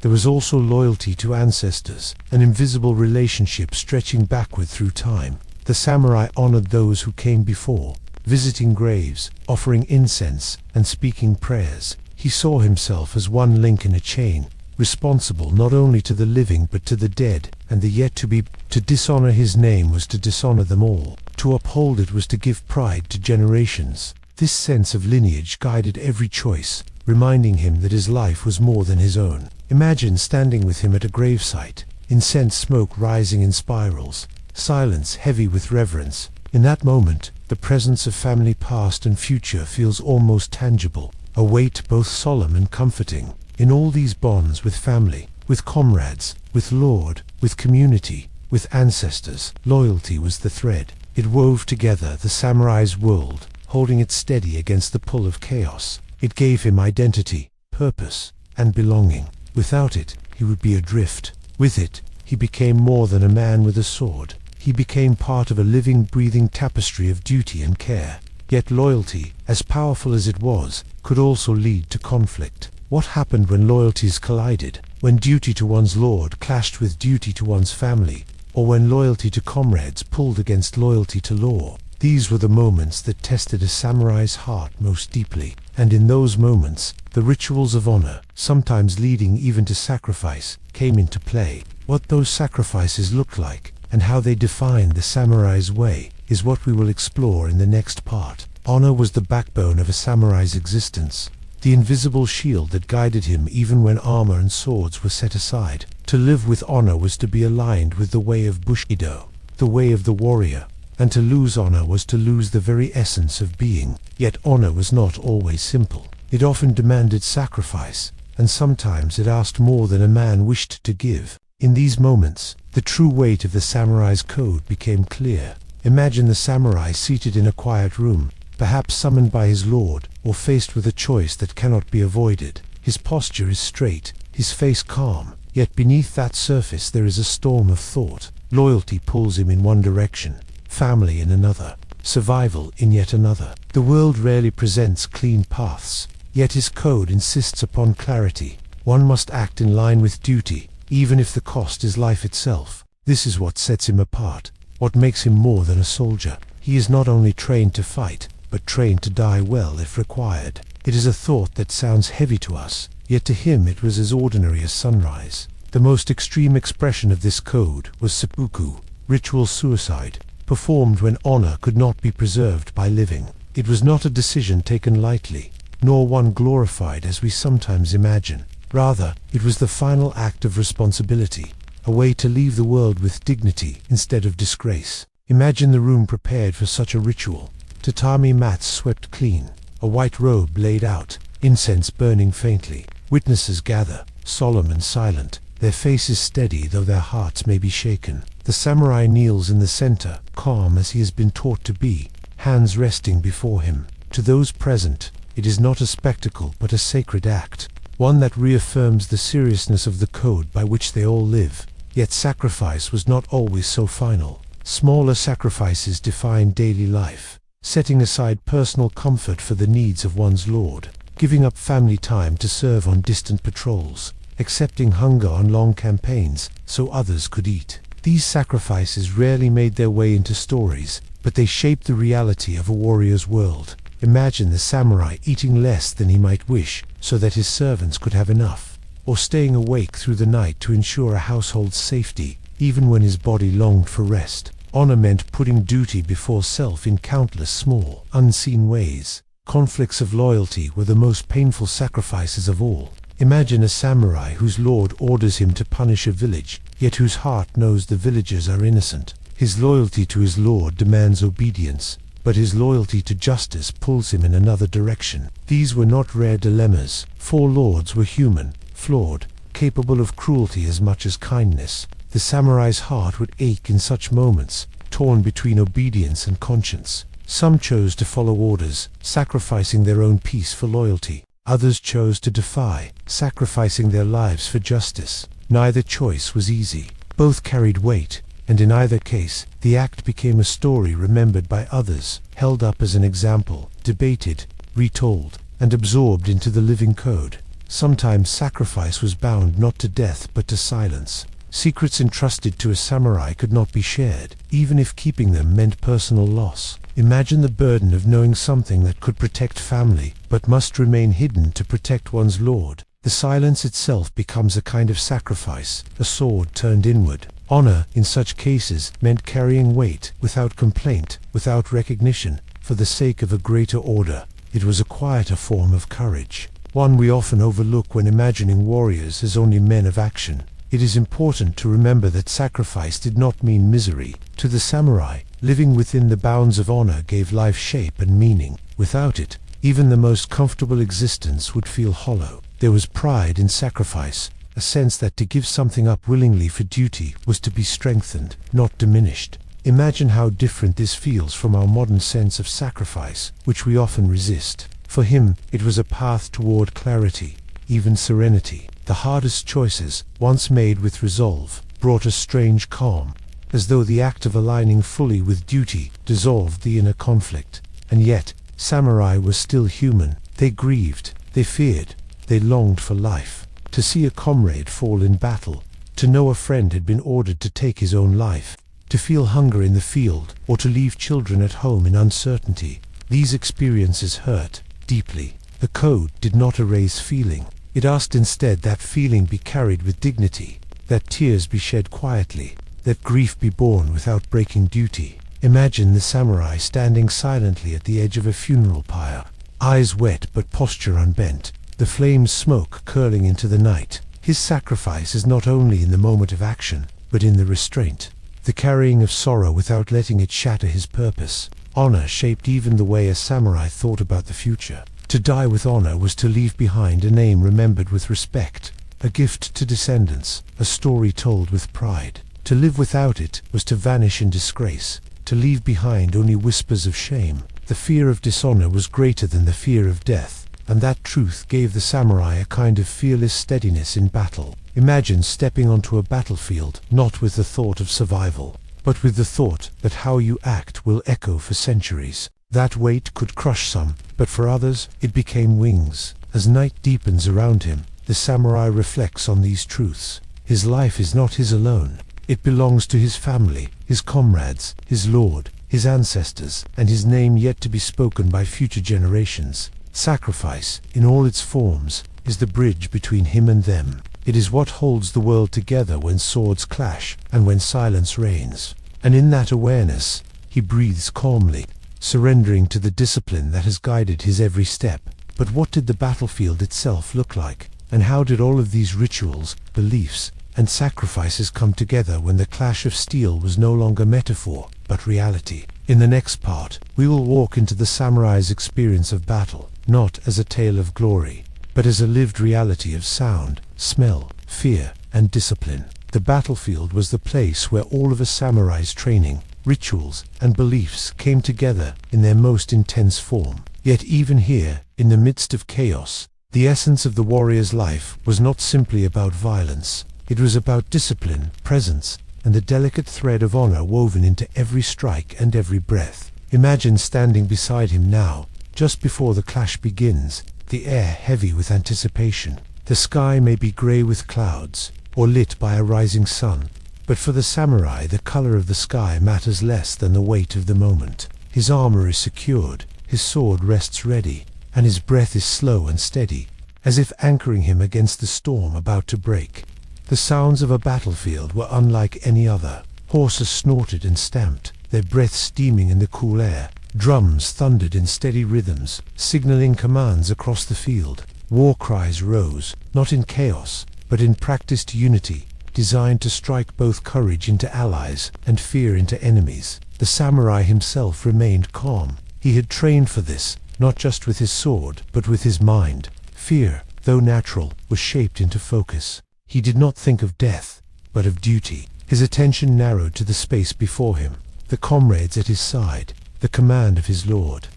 There was also loyalty to ancestors, an invisible relationship stretching backward through time. The samurai honored those who came before, visiting graves, offering incense, and speaking prayers. He saw himself as one link in a chain, responsible not only to the living but to the dead, and the yet to be. To dishonor his name was to dishonor them all. To uphold it was to give pride to generations. This sense of lineage guided every choice, reminding him that his life was more than his own. Imagine standing with him at a gravesite, incense smoke rising in spirals, silence heavy with reverence. In that moment, the presence of family past and future feels almost tangible, a weight both solemn and comforting. In all these bonds with family, with comrades, with lord, with community, with ancestors. Loyalty was the thread. It wove together the samurai's world, holding it steady against the pull of chaos. It gave him identity, purpose, and belonging. Without it, he would be adrift. With it, he became more than a man with a sword. He became part of a living, breathing tapestry of duty and care. Yet loyalty, as powerful as it was, could also lead to conflict. What happened when loyalties collided? When duty to one's lord clashed with duty to one's family, or when loyalty to comrades pulled against loyalty to law? These were the moments that tested a samurai's heart most deeply. And in those moments, the rituals of honor, sometimes leading even to sacrifice, came into play. What those sacrifices looked like, and how they defined the samurai's way, is what we will explore in the next part. Honor was the backbone of a samurai's existence, the invisible shield that guided him even when armor and swords were set aside. To live with honor was to be aligned with the way of Bushido, the way of the warrior, and to lose honor was to lose the very essence of being. Yet honor was not always simple. It often demanded sacrifice, and sometimes it asked more than a man wished to give. In these moments, the true weight of the samurai's code became clear. Imagine the samurai seated in a quiet room, perhaps summoned by his lord, or faced with a choice that cannot be avoided. His posture is straight, his face calm, yet beneath that surface there is a storm of thought. Loyalty pulls him in one direction, family in another, survival in yet another. The world rarely presents clean paths, yet his code insists upon clarity. One must act in line with duty, even if the cost is life itself. This is what sets him apart, what makes him more than a soldier. He is not only trained to fight, but trained to die well if required. It is a thought that sounds heavy to us, yet to him it was as ordinary as sunrise. The most extreme expression of this code was seppuku, ritual suicide, performed when honor could not be preserved by living. It was not a decision taken lightly, nor one glorified as we sometimes imagine. Rather, it was the final act of responsibility, a way to leave the world with dignity instead of disgrace. Imagine the room prepared for such a ritual. Tatami mats swept clean, a white robe laid out, incense burning faintly. Witnesses gather, solemn and silent, their faces steady though their hearts may be shaken. The samurai kneels in the center, calm as he has been taught to be, hands resting before him. To those present, it is not a spectacle but a sacred act, one that reaffirms the seriousness of the code by which they all live. Yet sacrifice was not always so final. Smaller sacrifices defined daily life, setting aside personal comfort for the needs of one's lord, giving up family time to serve on distant patrols, accepting hunger on long campaigns so others could eat. These sacrifices rarely made their way into stories, but they shaped the reality of a warrior's world. Imagine the samurai eating less than he might wish so that his servants could have enough, or staying awake through the night to ensure a household's safety, even when his body longed for rest. Honor meant putting duty before self in countless small, unseen ways. Conflicts of loyalty were the most painful sacrifices of all. Imagine a samurai whose lord orders him to punish a village, yet whose heart knows the villagers are innocent. His loyalty to his lord demands obedience, but his loyalty to justice pulls him in another direction. These were not rare dilemmas. 4 lords were human, flawed, capable of cruelty as much as kindness. The samurai's heart would ache in such moments, torn between obedience and conscience. Some chose to follow orders, sacrificing their own peace for loyalty. Others chose to defy, sacrificing their lives for justice. Neither choice was easy. Both carried weight, and in either case, the act became a story remembered by others, held up as an example, debated, retold, and absorbed into the living code. Sometimes sacrifice was bound not to death but to silence. Secrets entrusted to a samurai could not be shared, even if keeping them meant personal loss. Imagine the burden of knowing something that could protect family, but must remain hidden to protect one's lord. The silence itself becomes a kind of sacrifice, a sword turned inward. Honor, in such cases, meant carrying weight, without complaint, without recognition, for the sake of a greater order. It was a quieter form of courage, one we often overlook when imagining warriors as only men of action. It is important to remember that sacrifice did not mean misery. To the samurai, living within the bounds of honor gave life shape and meaning. Without it, even the most comfortable existence would feel hollow. There was pride in sacrifice, a sense that to give something up willingly for duty was to be strengthened, not diminished. Imagine how different this feels from our modern sense of sacrifice, which we often resist. For him, it was a path toward clarity, even serenity. The hardest choices, once made with resolve, brought a strange calm, as though the act of aligning fully with duty dissolved the inner conflict. And yet, samurai were still human. They grieved, they feared, they longed for life. To see a comrade fall in battle, to know a friend had been ordered to take his own life, to feel hunger in the field, or to leave children at home in uncertainty, these experiences hurt deeply. The code did not erase feeling. It asked instead that feeling be carried with dignity, that tears be shed quietly, that grief be borne without breaking duty. Imagine the samurai standing silently at the edge of a funeral pyre, eyes wet but posture unbent, the flames smoke curling into the night. His sacrifice is not only in the moment of action, but in the restraint, the carrying of sorrow without letting it shatter his purpose. Honor shaped even the way a samurai thought about the future. To die with honor was to leave behind a name remembered with respect, a gift to descendants, a story told with pride. To live without it was to vanish in disgrace, to leave behind only whispers of shame. The fear of dishonor was greater than the fear of death, and that truth gave the samurai a kind of fearless steadiness in battle. Imagine stepping onto a battlefield, not with the thought of survival, but with the thought that how you act will echo for centuries. That weight could crush some, but for others, it became wings. As night deepens around him, the samurai reflects on these truths. His life is not his alone. It belongs to his family, his comrades, his lord, his ancestors, and his name yet to be spoken by future generations. Sacrifice, in all its forms, is the bridge between him and them. It is what holds the world together when swords clash and when silence reigns. And in that awareness, he breathes calmly, surrendering to the discipline that has guided his every step. But what did the battlefield itself look like? And how did all of these rituals, beliefs, and sacrifices come together when the clash of steel was no longer metaphor, but reality? In the next part, we will walk into the samurai's experience of battle, not as a tale of glory, but as a lived reality of sound, smell, fear, and discipline. The battlefield was the place where all of a samurai's training, rituals, and beliefs came together in their most intense form. Yet even here, in the midst of chaos, the essence of the warrior's life was not simply about violence. It was about discipline, presence, and the delicate thread of honor woven into every strike and every breath. Imagine standing beside him now, just before the clash begins, the air heavy with anticipation. The sky may be gray with clouds, or lit by a rising sun, but for the samurai the color of the sky matters less than the weight of the moment. His armor is secured, his sword rests ready, and his breath is slow and steady, as if anchoring him against the storm about to break. The sounds of a battlefield were unlike any other. Horses snorted and stamped, their breath steaming in the cool air. Drums thundered in steady rhythms, signaling commands across the field. War cries rose, not in chaos, but in practiced unity, designed to strike both courage into allies and fear into enemies. The samurai himself remained calm. He had trained for this, not just with his sword, but with his mind. Fear, though natural, was shaped into focus. He did not think of death, but of duty. His attention narrowed to the space before him, the comrades at his side, the command of his lord.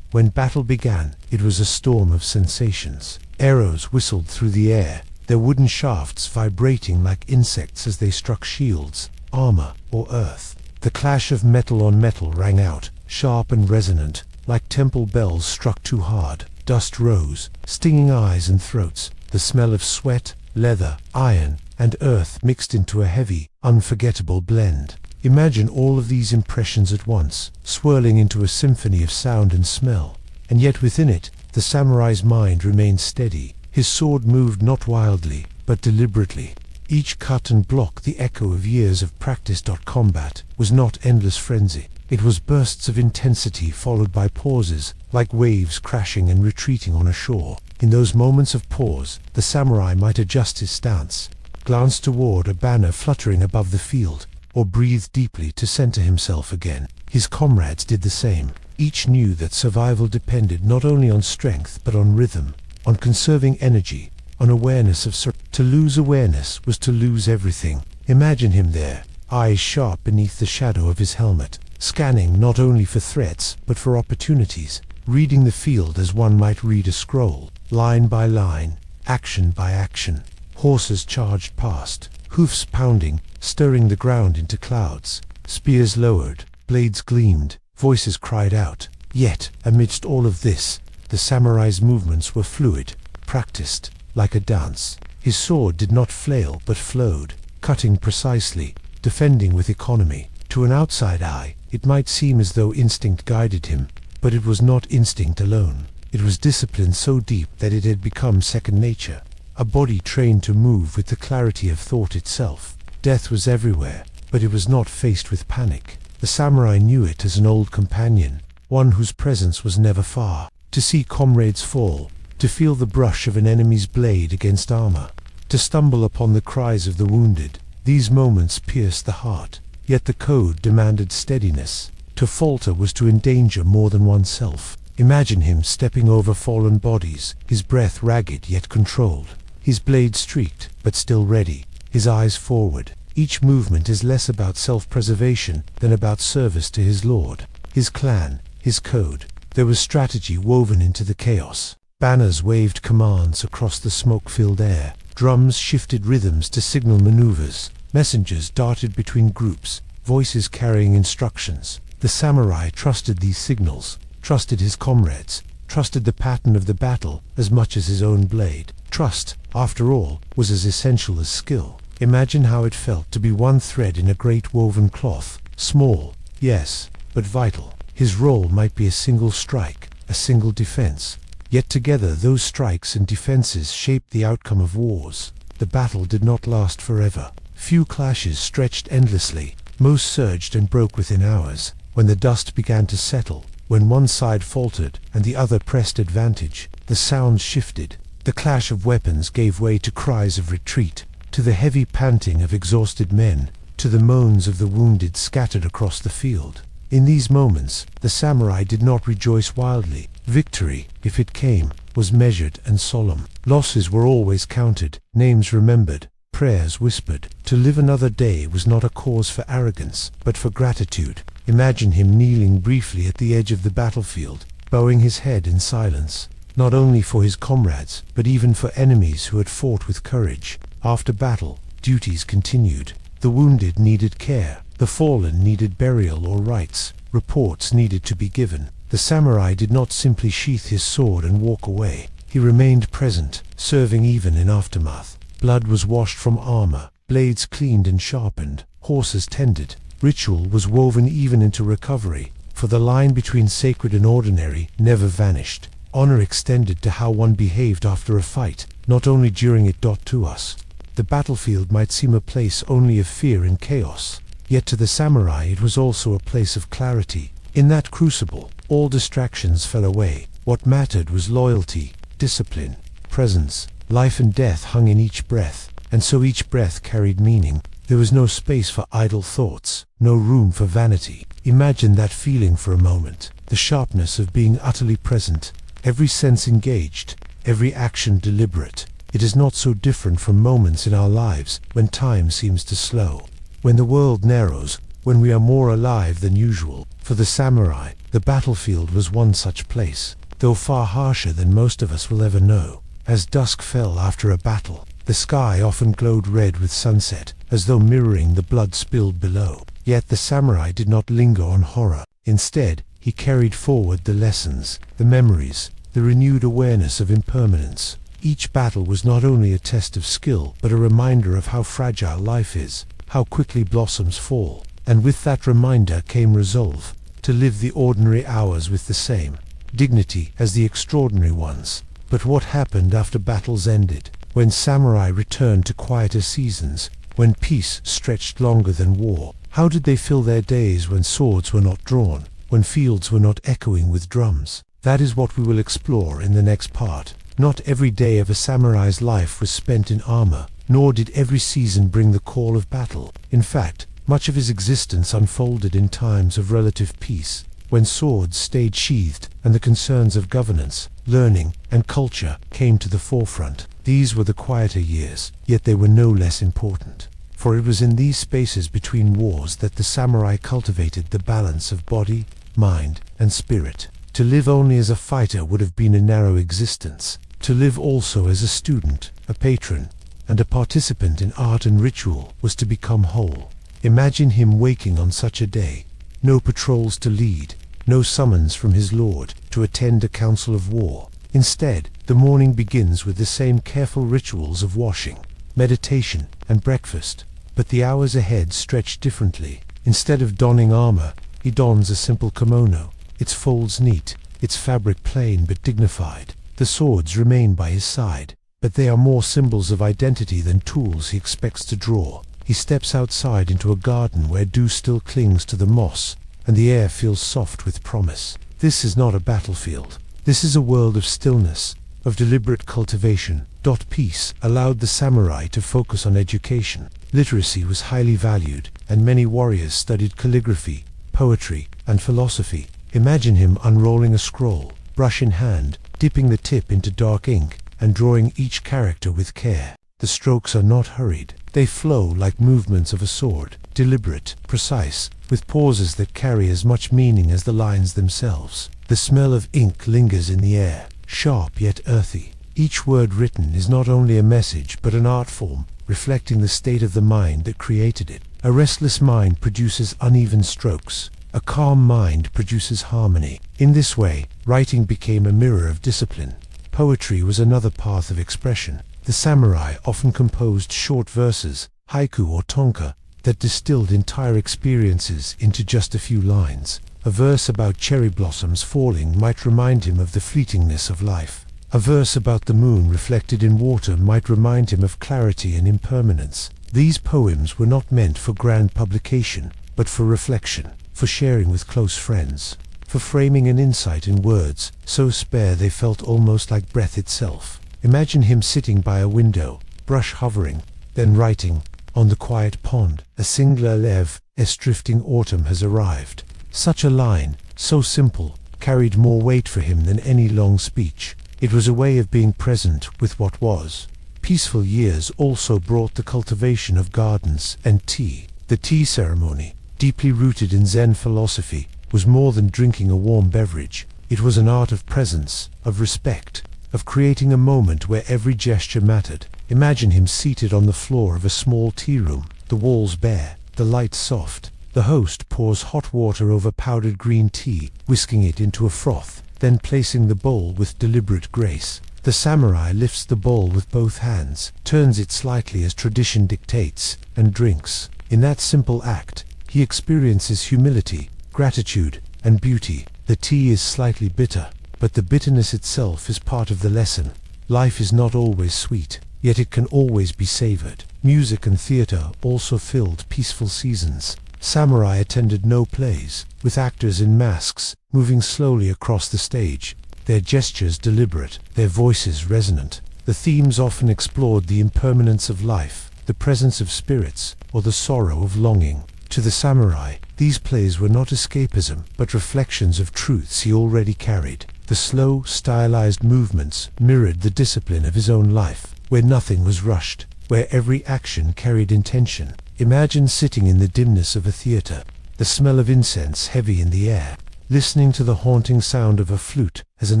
When battle began, it was a storm of sensations. Arrows whistled through the air, their wooden shafts vibrating like insects as they struck shields, armor, or earth. The clash of metal on metal rang out, sharp and resonant, like temple bells struck too hard. Dust rose, stinging eyes and throats. The smell of sweat, leather, iron, and earth mixed into a heavy, unforgettable blend. Imagine all of these impressions at once, swirling into a symphony of sound and smell. And yet within it, the samurai's mind remained steady. His sword moved not wildly, but deliberately. Each cut and block, the echo of years of practice. Combat was not endless frenzy. It was bursts of intensity followed by pauses, like waves crashing and retreating on a shore. In those moments of pause, the samurai might adjust his stance, glance toward a banner fluttering above the field, or breathe deeply to center himself again. His comrades did the same. Each knew that survival depended not only on strength but on rhythm, on conserving energy, unawareness of To lose awareness was to lose everything. Imagine him there, eyes sharp beneath the shadow of his helmet, scanning not only for threats, but for opportunities, reading the field as one might read a scroll, line by line, action by action. Horses charged past, hoofs pounding, stirring the ground into clouds. Spears lowered, blades gleamed, voices cried out. Yet, amidst all of this, the samurai's movements were fluid, practiced, like a dance. His sword did not flail but flowed, cutting precisely, defending with economy. To an outside eye, it might seem as though instinct guided him, but it was not instinct alone. It was discipline so deep that it had become second nature, a body trained to move with the clarity of thought itself. Death was everywhere, but it was not faced with panic. The samurai knew it as an old companion, one whose presence was never far. To see comrades fall, to feel the brush of an enemy's blade against armor, to stumble upon the cries of the wounded, these moments pierced the heart. Yet the code demanded steadiness. To falter was to endanger more than oneself. Imagine him stepping over fallen bodies, his breath ragged yet controlled, his blade streaked but still ready, his eyes forward. Each movement is less about self-preservation than about service to his lord, his clan, his code. There was strategy woven into the chaos. Banners waved commands across the smoke-filled air. Drums shifted rhythms to signal maneuvers. Messengers darted between groups, voices carrying instructions. The samurai trusted these signals, trusted his comrades, trusted the pattern of the battle as much as his own blade. Trust, after all, was as essential as skill. Imagine how it felt to be one thread in a great woven cloth, small, yes, but vital. His role might be a single strike, a single defense. Yet together those strikes and defenses shaped the outcome of wars. The battle did not last forever. Few clashes stretched endlessly. Most surged and broke within hours. When the dust began to settle, when one side faltered and the other pressed advantage, the sounds shifted. The clash of weapons gave way to cries of retreat, to the heavy panting of exhausted men, to the moans of the wounded scattered across the field. In these moments, the samurai did not rejoice wildly. Victory, if it came, was measured and solemn. Losses were always counted, names remembered, prayers whispered. To live another day was not a cause for arrogance, but for gratitude. Imagine him kneeling briefly at the edge of the battlefield, bowing his head in silence, not only for his comrades, but even for enemies who had fought with courage. After battle, duties continued. The wounded needed care. The fallen needed burial or rites. Reports needed to be given. The samurai did not simply sheath his sword and walk away. He remained present, serving even in aftermath. Blood was washed from armor, blades cleaned and sharpened, horses tended. Ritual was woven even into recovery, for the line between sacred and ordinary never vanished. Honor extended to how one behaved after a fight, not only during it. To us, the battlefield might seem a place only of fear and chaos. Yet to the samurai it was also a place of clarity. In that crucible, all distractions fell away. What mattered was loyalty, discipline, presence. Life and death hung in each breath, and so each breath carried meaning. There was no space for idle thoughts, no room for vanity. Imagine that feeling for a moment, the sharpness of being utterly present, every sense engaged, every action deliberate. It is not so different from moments in our lives when time seems to slow, when the world narrows, when we are more alive than usual. For the samurai, the battlefield was one such place, though far harsher than most of us will ever know. As dusk fell after a battle, the sky often glowed red with sunset, as though mirroring the blood spilled below. Yet the samurai did not linger on horror. Instead, he carried forward the lessons, the memories, the renewed awareness of impermanence. Each battle was not only a test of skill, but a reminder of how fragile life is, how quickly blossoms fall. And with that reminder came resolve, to live the ordinary hours with the same dignity as the extraordinary ones. But what happened after battles ended, when samurai returned to quieter seasons, when peace stretched longer than war? How did they fill their days when swords were not drawn, when fields were not echoing with drums? That is what we will explore in the next part. Not every day of a samurai's life was spent in armor, nor did every season bring the call of battle. In fact, much of his existence unfolded in times of relative peace, when swords stayed sheathed and the concerns of governance, learning, and culture came to the forefront. These were the quieter years, yet they were no less important. For it was in these spaces between wars that the samurai cultivated the balance of body, mind, and spirit. To live only as a fighter would have been a narrow existence. To live also as a student, a patron, and a participant in art and ritual was to become whole. Imagine him waking on such a day. No patrols to lead, no summons from his lord to attend a council of war. Instead, the morning begins with the same careful rituals of washing, meditation, and breakfast. But the hours ahead stretch differently. Instead of donning armor, he dons a simple kimono, its folds neat, its fabric plain but dignified. The swords remain by his side, but they are more symbols of identity than tools he expects to draw. He steps outside into a garden where dew still clings to the moss, and the air feels soft with promise. This is not a battlefield. This is a world of stillness, of deliberate cultivation. Peace allowed the samurai to focus on education. Literacy was highly valued, and many warriors studied calligraphy, poetry, and philosophy. Imagine him unrolling a scroll, brush in hand, dipping the tip into dark ink, and drawing each character with care. The strokes are not hurried. They flow like movements of a sword, deliberate, precise, with pauses that carry as much meaning as the lines themselves. The smell of ink lingers in the air, sharp yet earthy. Each word written is not only a message but an art form, reflecting the state of the mind that created it. A restless mind produces uneven strokes. A calm mind produces harmony. In this way, writing became a mirror of discipline. Poetry was another path of expression. The samurai often composed short verses, haiku or tonka, that distilled entire experiences into just a few lines. A verse about cherry blossoms falling might remind him of the fleetingness of life. A verse about the moon reflected in water might remind him of clarity and impermanence. These poems were not meant for grand publication, but for reflection, for sharing with close friends, for framing an insight in words so spare they felt almost like breath itself. Imagine him sitting by a window, brush hovering, then writing, "On the quiet pond, a single élève, as drifting autumn has arrived." Such a line, so simple, carried more weight for him than any long speech. It was a way of being present with what was. Peaceful years also brought the cultivation of gardens and tea. The tea ceremony, deeply rooted in Zen philosophy, was more than drinking a warm beverage. It was an art of presence, of respect, of creating a moment where every gesture mattered. Imagine him seated on the floor of a small tea room, the walls bare, the lights soft. The host pours hot water over powdered green tea, whisking it into a froth, then placing the bowl with deliberate grace. The samurai lifts the bowl with both hands, turns it slightly as tradition dictates, and drinks. In that simple act, he experiences humility, gratitude, and beauty. The tea is slightly bitter, but the bitterness itself is part of the lesson. Life is not always sweet, yet it can always be savored. Music and theater also filled peaceful seasons. Samurai attended no plays, with actors in masks, moving slowly across the stage, their gestures deliberate, their voices resonant. The themes often explored the impermanence of life, the presence of spirits, or the sorrow of longing. To the samurai, these plays were not escapism, but reflections of truths he already carried. The slow, stylized movements mirrored the discipline of his own life, where nothing was rushed, where every action carried intention. Imagine sitting in the dimness of a theater, the smell of incense heavy in the air, listening to the haunting sound of a flute as an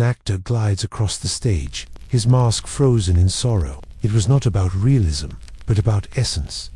actor glides across the stage, his mask frozen in sorrow. It was not about realism, but about essence.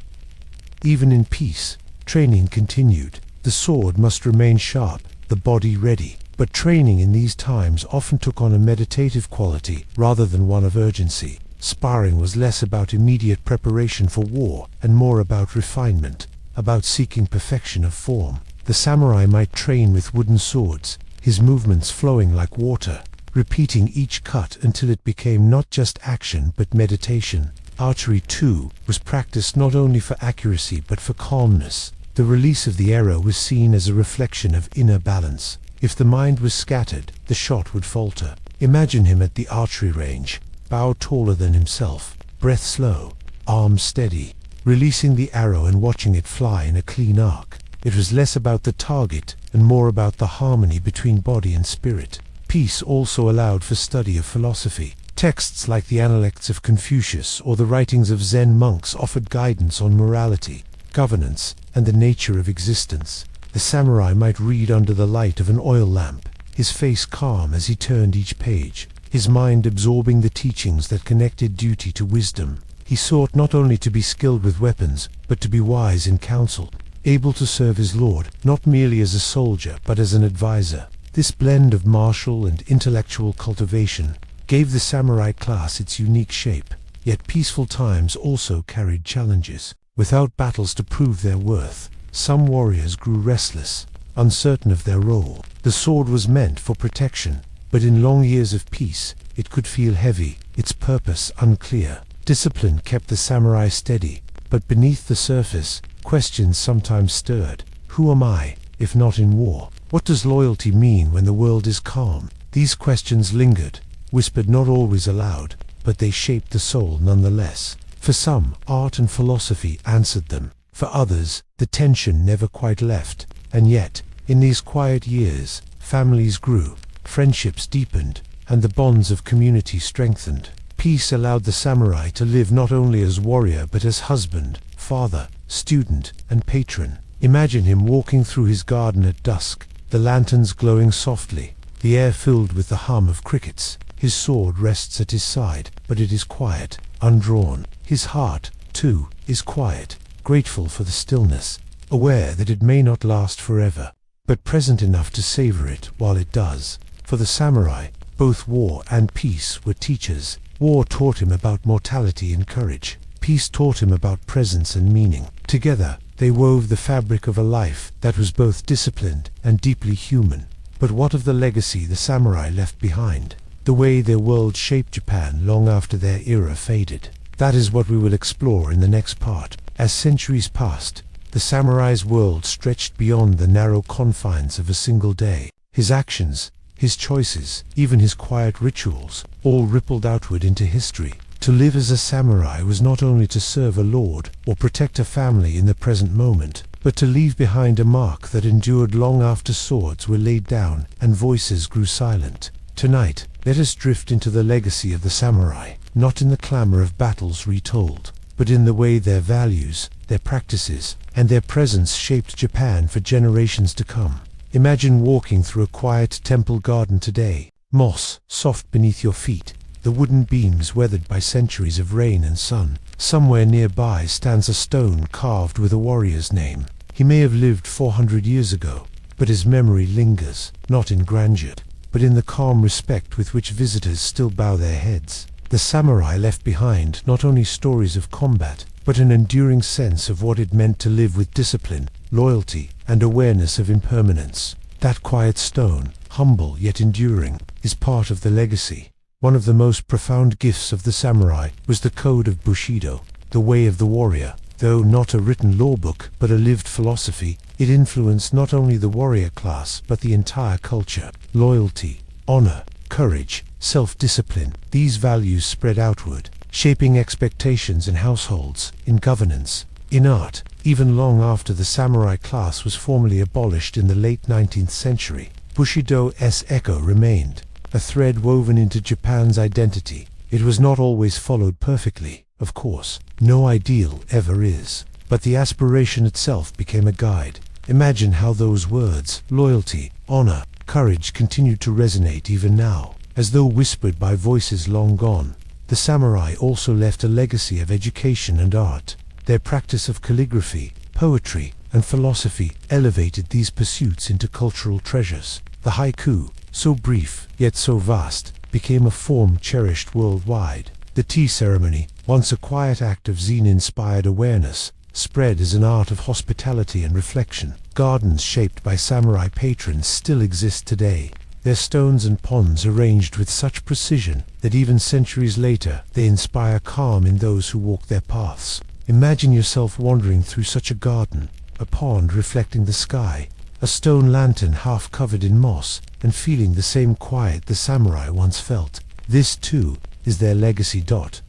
Even in peace, training continued. The sword must remain sharp, the body ready. But training in these times often took on a meditative quality rather than one of urgency. Sparring was less about immediate preparation for war and more about refinement, about seeking perfection of form. The samurai might train with wooden swords, his movements flowing like water, repeating each cut until it became not just action but meditation. Archery, too, was practiced not only for accuracy but for calmness. The release of the arrow was seen as a reflection of inner balance. If the mind was scattered, the shot would falter. Imagine him at the archery range, bow taller than himself, breath slow, arms steady, releasing the arrow and watching it fly in a clean arc. It was less about the target and more about the harmony between body and spirit. Peace also allowed for study of philosophy. Texts like the Analects of Confucius or the writings of Zen monks offered guidance on morality, governance, and the nature of existence. The samurai might read under the light of an oil lamp, his face calm as he turned each page, his mind absorbing the teachings that connected duty to wisdom. He sought not only to be skilled with weapons, but to be wise in counsel, able to serve his lord, not merely as a soldier, but as an advisor. This blend of martial and intellectual cultivation gave the samurai class its unique shape. Yet peaceful times also carried challenges. Without battles to prove their worth, some warriors grew restless, uncertain of their role. The sword was meant for protection, but in long years of peace, it could feel heavy, its purpose unclear. Discipline kept the samurai steady, but beneath the surface, questions sometimes stirred. Who am I, if not in war? What does loyalty mean when the world is calm? These questions lingered, whispered not always aloud, but they shaped the soul nonetheless. For some, art and philosophy answered them. For others, the tension never quite left. And yet, in these quiet years, families grew, friendships deepened, and the bonds of community strengthened. Peace allowed the samurai to live not only as warrior but as husband, father, student, and patron. Imagine him walking through his garden at dusk, the lanterns glowing softly, the air filled with the hum of crickets. His sword rests at his side, but it is quiet, undrawn. His heart, too, is quiet, grateful for the stillness, aware that it may not last forever, but present enough to savor it while it does. For the samurai, both war and peace were teachers. War taught him about mortality and courage. Peace taught him about presence and meaning. Together, they wove the fabric of a life that was both disciplined and deeply human. But what of the legacy the samurai left behind? The way their world shaped Japan long after their era faded. That is what we will explore in the next part. As centuries passed, the samurai's world stretched beyond the narrow confines of a single day. His actions, his choices, even his quiet rituals, all rippled outward into history. To live as a samurai was not only to serve a lord or protect a family in the present moment, but to leave behind a mark that endured long after swords were laid down and voices grew silent. Tonight, let us drift into the legacy of the samurai, not in the clamor of battles retold, but in the way their values, their practices, and their presence shaped Japan for generations to come. Imagine walking through a quiet temple garden today, moss soft beneath your feet, the wooden beams weathered by centuries of rain and sun. Somewhere nearby stands a stone carved with a warrior's name. He may have lived 400 years ago, but his memory lingers, not in grandeur, but in the calm respect with which visitors still bow their heads. The samurai left behind not only stories of combat, but an enduring sense of what it meant to live with discipline, loyalty, and awareness of impermanence. That quiet stone, humble yet enduring, is part of the legacy. One of the most profound gifts of the samurai was the code of Bushido, the way of the warrior. Though not a written law book, but a lived philosophy, it influenced not only the warrior class, but the entire culture. Loyalty, honor, courage, self-discipline, these values spread outward, shaping expectations in households, in governance, in art, even long after the samurai class was formally abolished in the late 19th century. Bushido's echo remained, a thread woven into Japan's identity. It was not always followed perfectly, of course. No ideal ever is. But the aspiration itself became a guide. Imagine how those words, loyalty, honor, courage, continued to resonate even now, as though whispered by voices long gone. The samurai also left a legacy of education and art. Their practice of calligraphy, poetry, and philosophy elevated these pursuits into cultural treasures. The haiku, so brief, yet so vast, became a form cherished worldwide. The tea ceremony, once a quiet act of Zen-inspired awareness, spread as an art of hospitality and reflection. Gardens shaped by samurai patrons still exist today, their stones and ponds arranged with such precision that even centuries later they inspire calm in those who walk their paths. Imagine yourself wandering through such a garden, a pond reflecting the sky, a stone lantern half covered in moss, and feeling the same quiet the samurai once felt. This too is their legacy.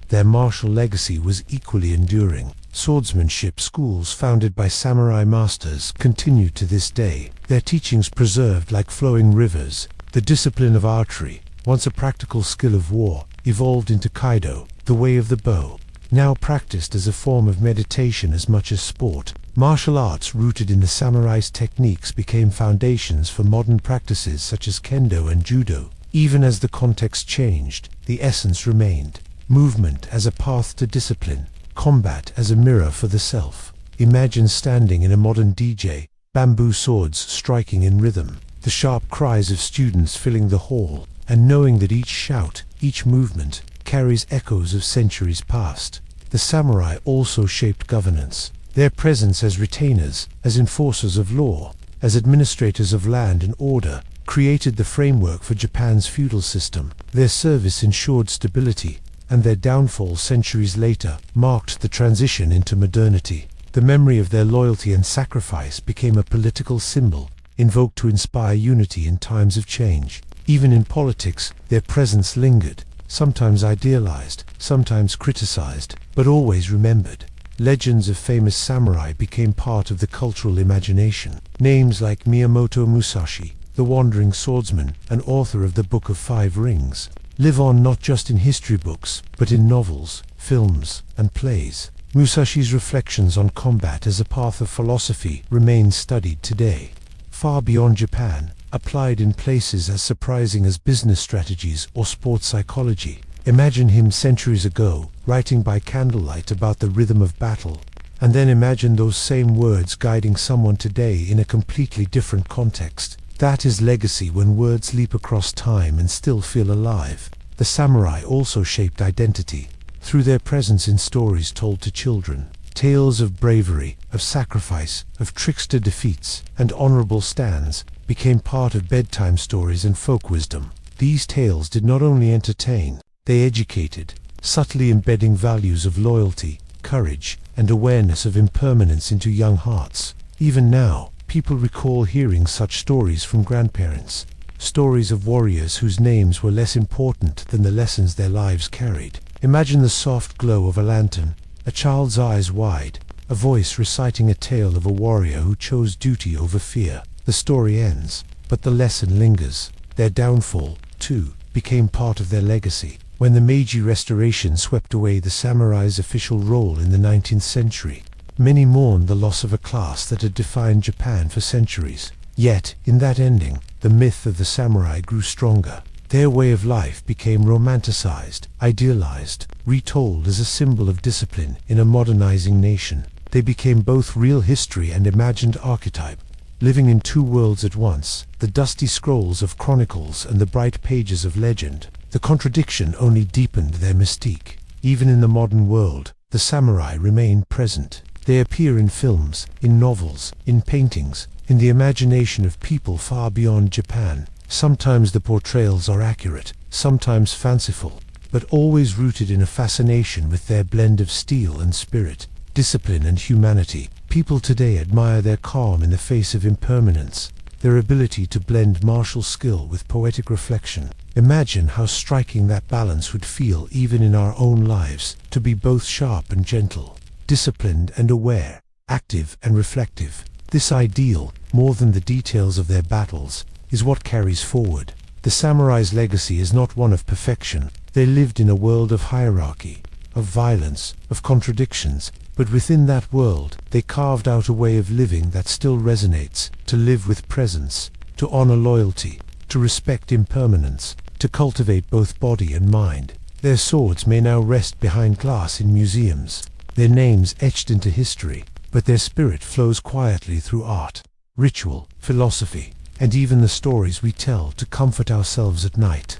Their martial legacy was equally enduring. Swordsmanship schools founded by samurai masters continue to this day, their teachings preserved like flowing rivers. The discipline of archery, once a practical skill of war, evolved into Kaido, the way of the bow. Now practiced as a form of meditation as much as sport, martial arts rooted in the samurai's techniques became foundations for modern practices such as kendo and judo. Even as the context changed, the essence remained. Movement as a path to discipline, combat as a mirror for the self. Imagine standing in a modern DJ, bamboo swords striking in rhythm, the sharp cries of students filling the hall, and knowing that each shout, each movement, carries echoes of centuries past. The samurai also shaped governance. Their presence as retainers, as enforcers of law, as administrators of land and order, created the framework for Japan's feudal system. Their service ensured stability, and their downfall centuries later marked the transition into modernity. The memory of their loyalty and sacrifice became a political symbol, invoked to inspire unity in times of change. Even in politics, their presence lingered, sometimes idealized, sometimes criticized, but always remembered. Legends of famous samurai became part of the cultural imagination. Names like Miyamoto Musashi, the wandering swordsman and author of the Book of Five Rings, live on not just in history books, but in novels, films, and plays. Musashi's reflections on combat as a path of philosophy remain studied today. Far beyond Japan, applied in places as surprising as business strategies or sports psychology. Imagine him centuries ago, writing by candlelight about the rhythm of battle, and then imagine those same words guiding someone today in a completely different context. That is legacy, when words leap across time and still feel alive. The samurai also shaped identity, through their presence in stories told to children. Tales of bravery, of sacrifice, of trickster defeats, and honorable stands became part of bedtime stories and folk wisdom. These tales did not only entertain, they educated, subtly embedding values of loyalty, courage, and awareness of impermanence into young hearts. Even now, people recall hearing such stories from grandparents, stories of warriors whose names were less important than the lessons their lives carried. Imagine the soft glow of a lantern, a child's eyes wide, a voice reciting a tale of a warrior who chose duty over fear. The story ends, but the lesson lingers. Their downfall, too, became part of their legacy. When the Meiji Restoration swept away the samurai's official role in the 19th century, many mourned the loss of a class that had defined Japan for centuries. Yet, in that ending, the myth of the samurai grew stronger. Their way of life became romanticized, idealized, retold as a symbol of discipline in a modernizing nation. They became both real history and imagined archetype, living in two worlds at once, the dusty scrolls of chronicles and the bright pages of legend. The contradiction only deepened their mystique. Even in the modern world, the samurai remain present. They appear in films, in novels, in paintings, in the imagination of people far beyond Japan. Sometimes the portrayals are accurate, sometimes fanciful, but always rooted in a fascination with their blend of steel and spirit, discipline and humanity. People today admire their calm in the face of impermanence, their ability to blend martial skill with poetic reflection. Imagine how striking that balance would feel even in our own lives, to be both sharp and gentle, disciplined and aware, active and reflective. This ideal, more than the details of their battles, is what carries forward. The samurai's legacy is not one of perfection. They lived in a world of hierarchy, of violence, of contradictions, but within that world, they carved out a way of living that still resonates: to live with presence, to honor loyalty, to respect impermanence, to cultivate both body and mind. Their swords may now rest behind glass in museums, their names etched into history, but their spirit flows quietly through art, ritual, philosophy, and even the stories we tell to comfort ourselves at night.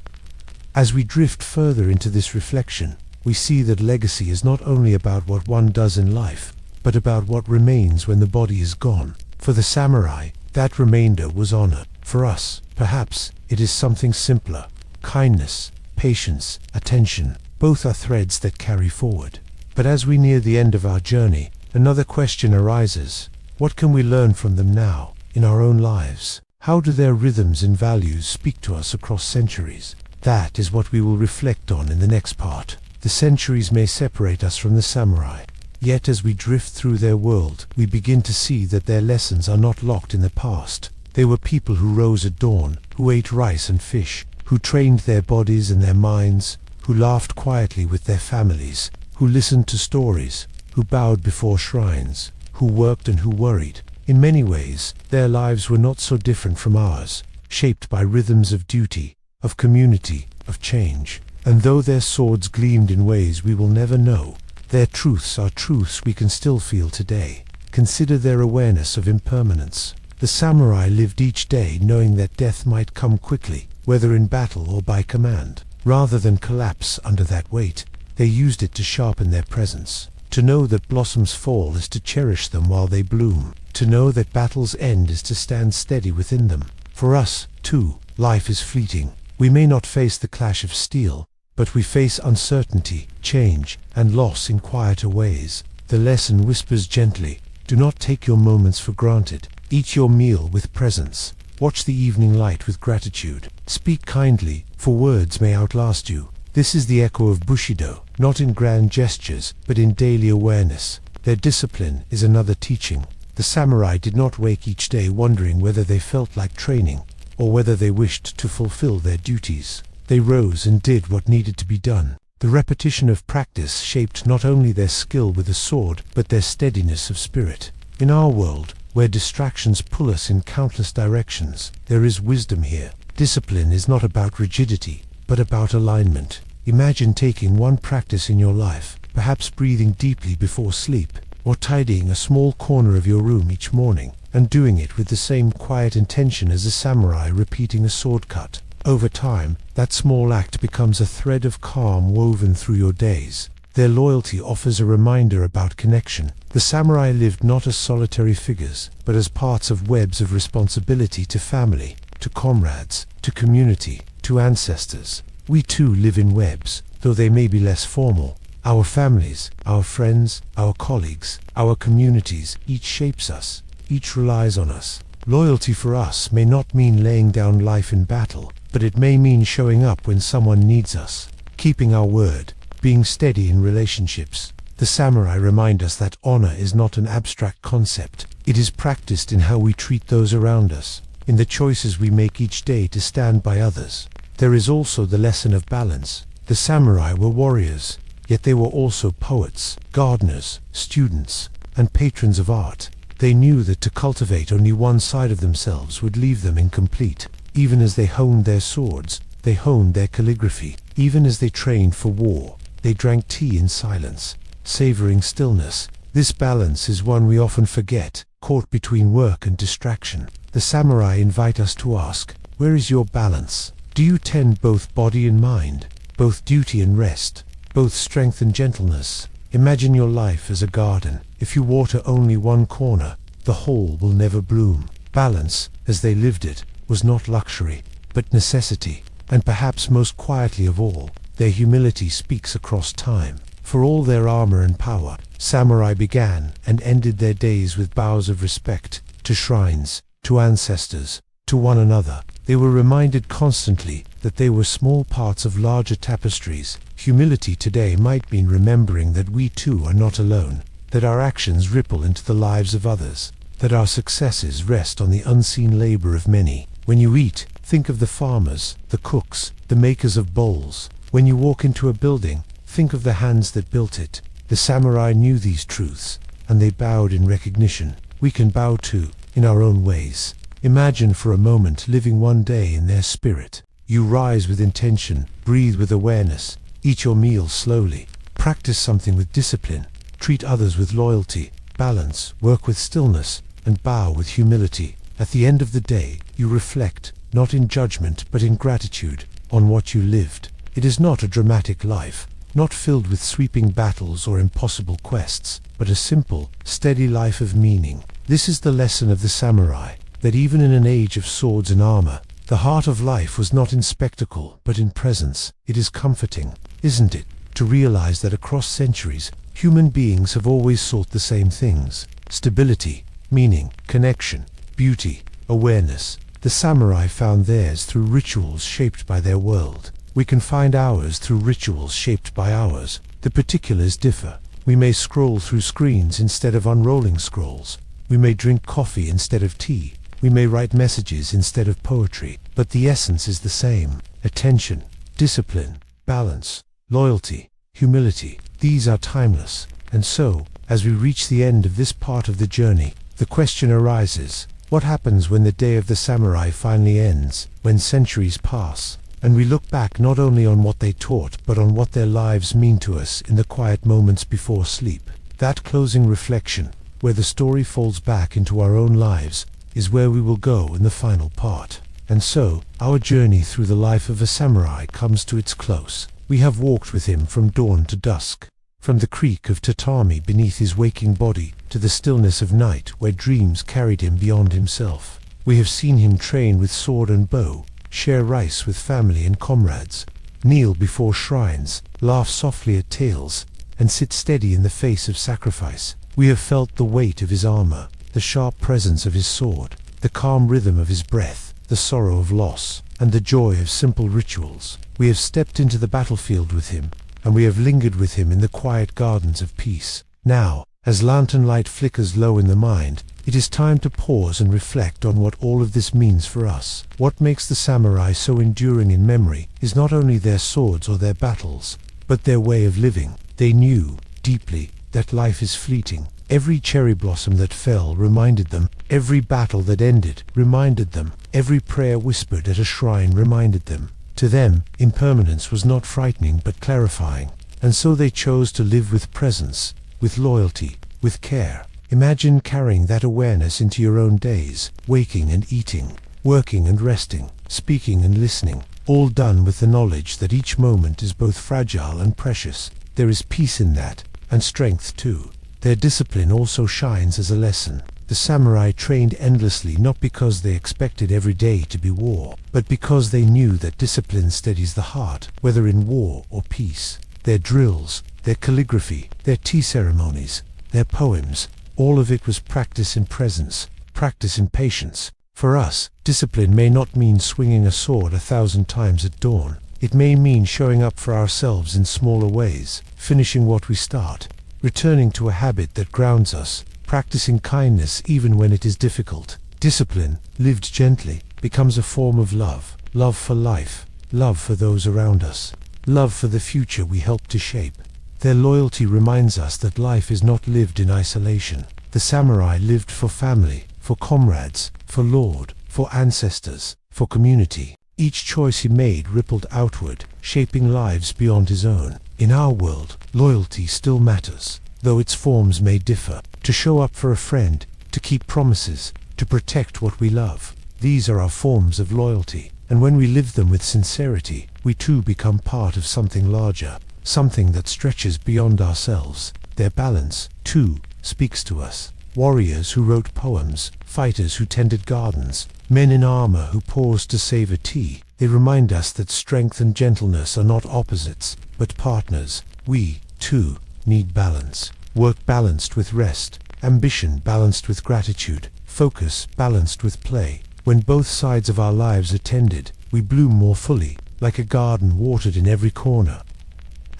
As we drift further into this reflection, we see that legacy is not only about what one does in life, but about what remains when the body is gone. For the samurai, that remainder was honor. For us, perhaps, it is something simpler: kindness, patience, attention. Both are threads that carry forward. But as we near the end of our journey, another question arises: what can we learn from them now, in our own lives? How do their rhythms and values speak to us across centuries? That is what we will reflect on in the next part. The centuries may separate us from the samurai, yet as we drift through their world, we begin to see that their lessons are not locked in the past. They were people who rose at dawn, who ate rice and fish, who trained their bodies and their minds, who laughed quietly with their families, who listened to stories, who bowed before shrines, who worked and who worried. In many ways, their lives were not so different from ours, shaped by rhythms of duty, of community, of change. And though their swords gleamed in ways we will never know, their truths are truths we can still feel today. Consider their awareness of impermanence. The samurai lived each day knowing that death might come quickly, whether in battle or by command. Rather than collapse under that weight, they used it to sharpen their presence. To know that blossoms fall is to cherish them while they bloom. To know that battles end is to stand steady within them. For us, too, life is fleeting. We may not face the clash of steel, but we face uncertainty, change, and loss in quieter ways. The lesson whispers gently, do not take your moments for granted. Eat your meal with presence. Watch the evening light with gratitude. Speak kindly, for words may outlast you. This is the echo of Bushido, not in grand gestures, but in daily awareness. Their discipline is another teaching. The samurai did not wake each day wondering whether they felt like training, or whether they wished to fulfill their duties. They rose and did what needed to be done. The repetition of practice shaped not only their skill with the sword, but their steadiness of spirit. In our world, where distractions pull us in countless directions, there is wisdom here. Discipline is not about rigidity, but about alignment. Imagine taking one practice in your life, perhaps breathing deeply before sleep, or tidying a small corner of your room each morning, and doing it with the same quiet intention as a samurai repeating a sword cut. Over time, that small act becomes a thread of calm woven through your days. Their loyalty offers a reminder about connection. The samurai lived not as solitary figures, but as parts of webs of responsibility to family, to comrades, to community, to ancestors. We too live in webs, though they may be less formal. Our families, our friends, our colleagues, our communities, each shapes us, each relies on us. Loyalty for us may not mean laying down life in battle, but it may mean showing up when someone needs us, keeping our word, being steady in relationships. The samurai remind us that honor is not an abstract concept. It is practiced in how we treat those around us, in the choices we make each day to stand by others. There is also the lesson of balance. The samurai were warriors, yet they were also poets, gardeners, students, and patrons of art. They knew that to cultivate only one side of themselves would leave them incomplete. Even as they honed their swords, they honed their calligraphy. Even as they trained for war, they drank tea in silence, savoring stillness. This balance is one we often forget, caught between work and distraction. The samurai invite us to ask, where is your balance? Do you tend both body and mind, both duty and rest, both strength and gentleness? Imagine your life as a garden. If you water only one corner, the whole will never bloom. Balance, as they lived it, was not luxury, but necessity. And perhaps most quietly of all, their humility speaks across time. For all their armor and power, samurai began and ended their days with bows of respect, to shrines, to ancestors, to one another. They were reminded constantly that they were small parts of larger tapestries. Humility today might mean remembering that we too are not alone, that our actions ripple into the lives of others, that our successes rest on the unseen labor of many. When you eat, think of the farmers, the cooks, the makers of bowls. When you walk into a building, think of the hands that built it. The samurai knew these truths, and they bowed in recognition. We can bow too, in our own ways. Imagine for a moment living one day in their spirit. You rise with intention, breathe with awareness, eat your meal slowly, practice something with discipline, treat others with loyalty, balance, work with stillness, and bow with humility. At the end of the day, you reflect, not in judgment but in gratitude, on what you lived. It is not a dramatic life, not filled with sweeping battles or impossible quests, but a simple, steady life of meaning. This is the lesson of the samurai, that even in an age of swords and armor, the heart of life was not in spectacle, but in presence. It is comforting, isn't it, to realize that across centuries, human beings have always sought the same things: stability, meaning, connection, beauty, awareness. The samurai found theirs through rituals shaped by their world. We can find ours through rituals shaped by ours. The particulars differ. We may scroll through screens instead of unrolling scrolls. We may drink coffee instead of tea. We may write messages instead of poetry. But the essence is the same: attention, discipline, balance, loyalty, humility, these are timeless. And so, as we reach the end of this part of the journey, the question arises, what happens when the day of the samurai finally ends, when centuries pass, and we look back not only on what they taught but on what their lives mean to us in the quiet moments before sleep? That closing reflection, where the story falls back into our own lives, is where we will go in the final part. And so, our journey through the life of a samurai comes to its close. We have walked with him from dawn to dusk, from the creak of tatami beneath his waking body to the stillness of night where dreams carried him beyond himself. We have seen him train with sword and bow, share rice with family and comrades, kneel before shrines, laugh softly at tales, and sit steady in the face of sacrifice. We have felt the weight of his armor, the sharp presence of his sword, the calm rhythm of his breath, the sorrow of loss, and the joy of simple rituals. We have stepped into the battlefield with him, and we have lingered with him in the quiet gardens of peace. Now, as lantern light flickers low in the mind, it is time to pause and reflect on what all of this means for us. What makes the samurai so enduring in memory is not only their swords or their battles, but their way of living. They knew, deeply, that life is fleeting. Every cherry blossom that fell reminded them, every battle that ended reminded them, every prayer whispered at a shrine reminded them. To them, impermanence was not frightening but clarifying, and so they chose to live with presence, with loyalty, with care. Imagine carrying that awareness into your own days, waking and eating, working and resting, speaking and listening, all done with the knowledge that each moment is both fragile and precious. There is peace in that, and strength too. Their discipline also shines as a lesson. The samurai trained endlessly not because they expected every day to be war, but because they knew that discipline steadies the heart, whether in war or peace. Their drills, their calligraphy, their tea ceremonies, their poems, all of it was practice in presence, practice in patience. For us, discipline may not mean swinging a sword 1,000 times at dawn. It may mean showing up for ourselves in smaller ways, finishing what we start, returning to a habit that grounds us, practicing kindness even when it is difficult. Discipline, lived gently, becomes a form of love. Love for life, love for those around us, love for the future we help to shape. Their loyalty reminds us that life is not lived in isolation. The samurai lived for family, for comrades, for lord, for ancestors, for community. Each choice he made rippled outward, shaping lives beyond his own. In our world, loyalty still matters, though its forms may differ. To show up for a friend, to keep promises, to protect what we love. These are our forms of loyalty, and when we live them with sincerity, we too become part of something larger, something that stretches beyond ourselves. Their balance, too, speaks to us. Warriors who wrote poems, fighters who tended gardens, men in armor who paused to save a tea. They remind us that strength and gentleness are not opposites, but partners. We, too, need balance. Work balanced with rest, ambition balanced with gratitude, focus balanced with play. When both sides of our lives are tended, we bloom more fully, like a garden watered in every corner.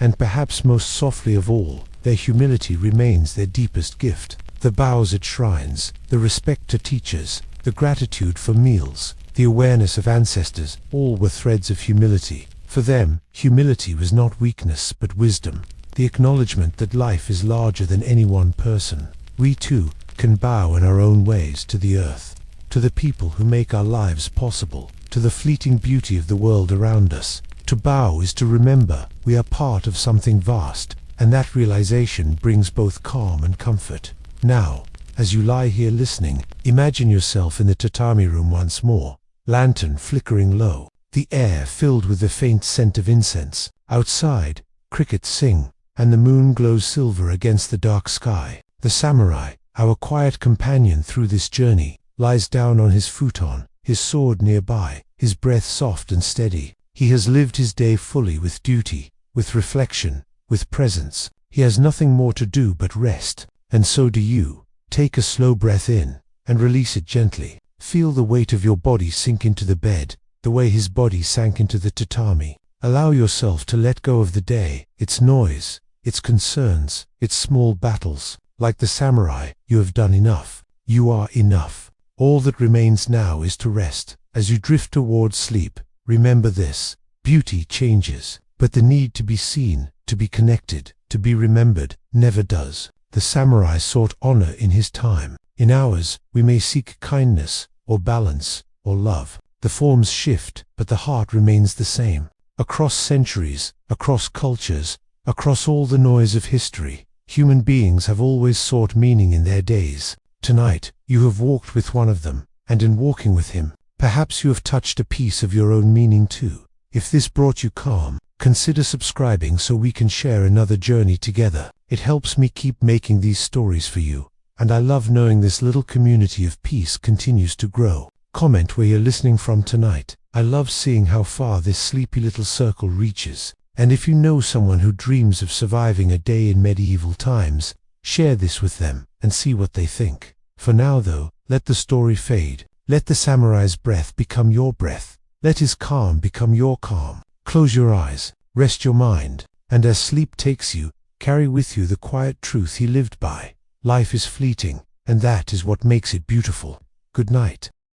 And perhaps most softly of all, their humility remains their deepest gift. The bows at shrines, the respect to teachers, the gratitude for meals, the awareness of ancestors, all were threads of humility. For them, humility was not weakness but wisdom, the acknowledgement that life is larger than any one person. We too can bow in our own ways to the earth, to the people who make our lives possible, to the fleeting beauty of the world around us. To bow is to remember we are part of something vast, and that realization brings both calm and comfort. Now, as you lie here listening, imagine yourself in the tatami room once more, lantern flickering low, the air filled with the faint scent of incense. Outside, crickets sing, and the moon glows silver against the dark sky. The samurai, our quiet companion through this journey, lies down on his futon, his sword nearby, his breath soft and steady. He has lived his day fully with duty, with reflection, with presence. He has nothing more to do but rest. And so do you. Take a slow breath in, and release it gently. Feel the weight of your body sink into the bed, the way his body sank into the tatami. Allow yourself to let go of the day, its noise, its concerns, its small battles. Like the samurai, you have done enough. You are enough. All that remains now is to rest. As you drift towards sleep, remember this: beauty changes, but the need to be seen, to be connected, to be remembered, never does. The samurai sought honor in his time. In ours, we may seek kindness, or balance, or love. The forms shift, but the heart remains the same. Across centuries, across cultures, across all the noise of history, human beings have always sought meaning in their days. Tonight, you have walked with one of them, and in walking with him, perhaps you have touched a piece of your own meaning too. If this brought you calm, consider subscribing so we can share another journey together. It helps me keep making these stories for you, and I love knowing this little community of peace continues to grow. Comment where you're listening from tonight. I love seeing how far this sleepy little circle reaches. And if you know someone who dreams of surviving a day in medieval times, share this with them and see what they think. For now though, let the story fade. Let the samurai's breath become your breath. Let his calm become your calm. Close your eyes, rest your mind, and as sleep takes you, carry with you the quiet truth he lived by. Life is fleeting, and that is what makes it beautiful. Good night.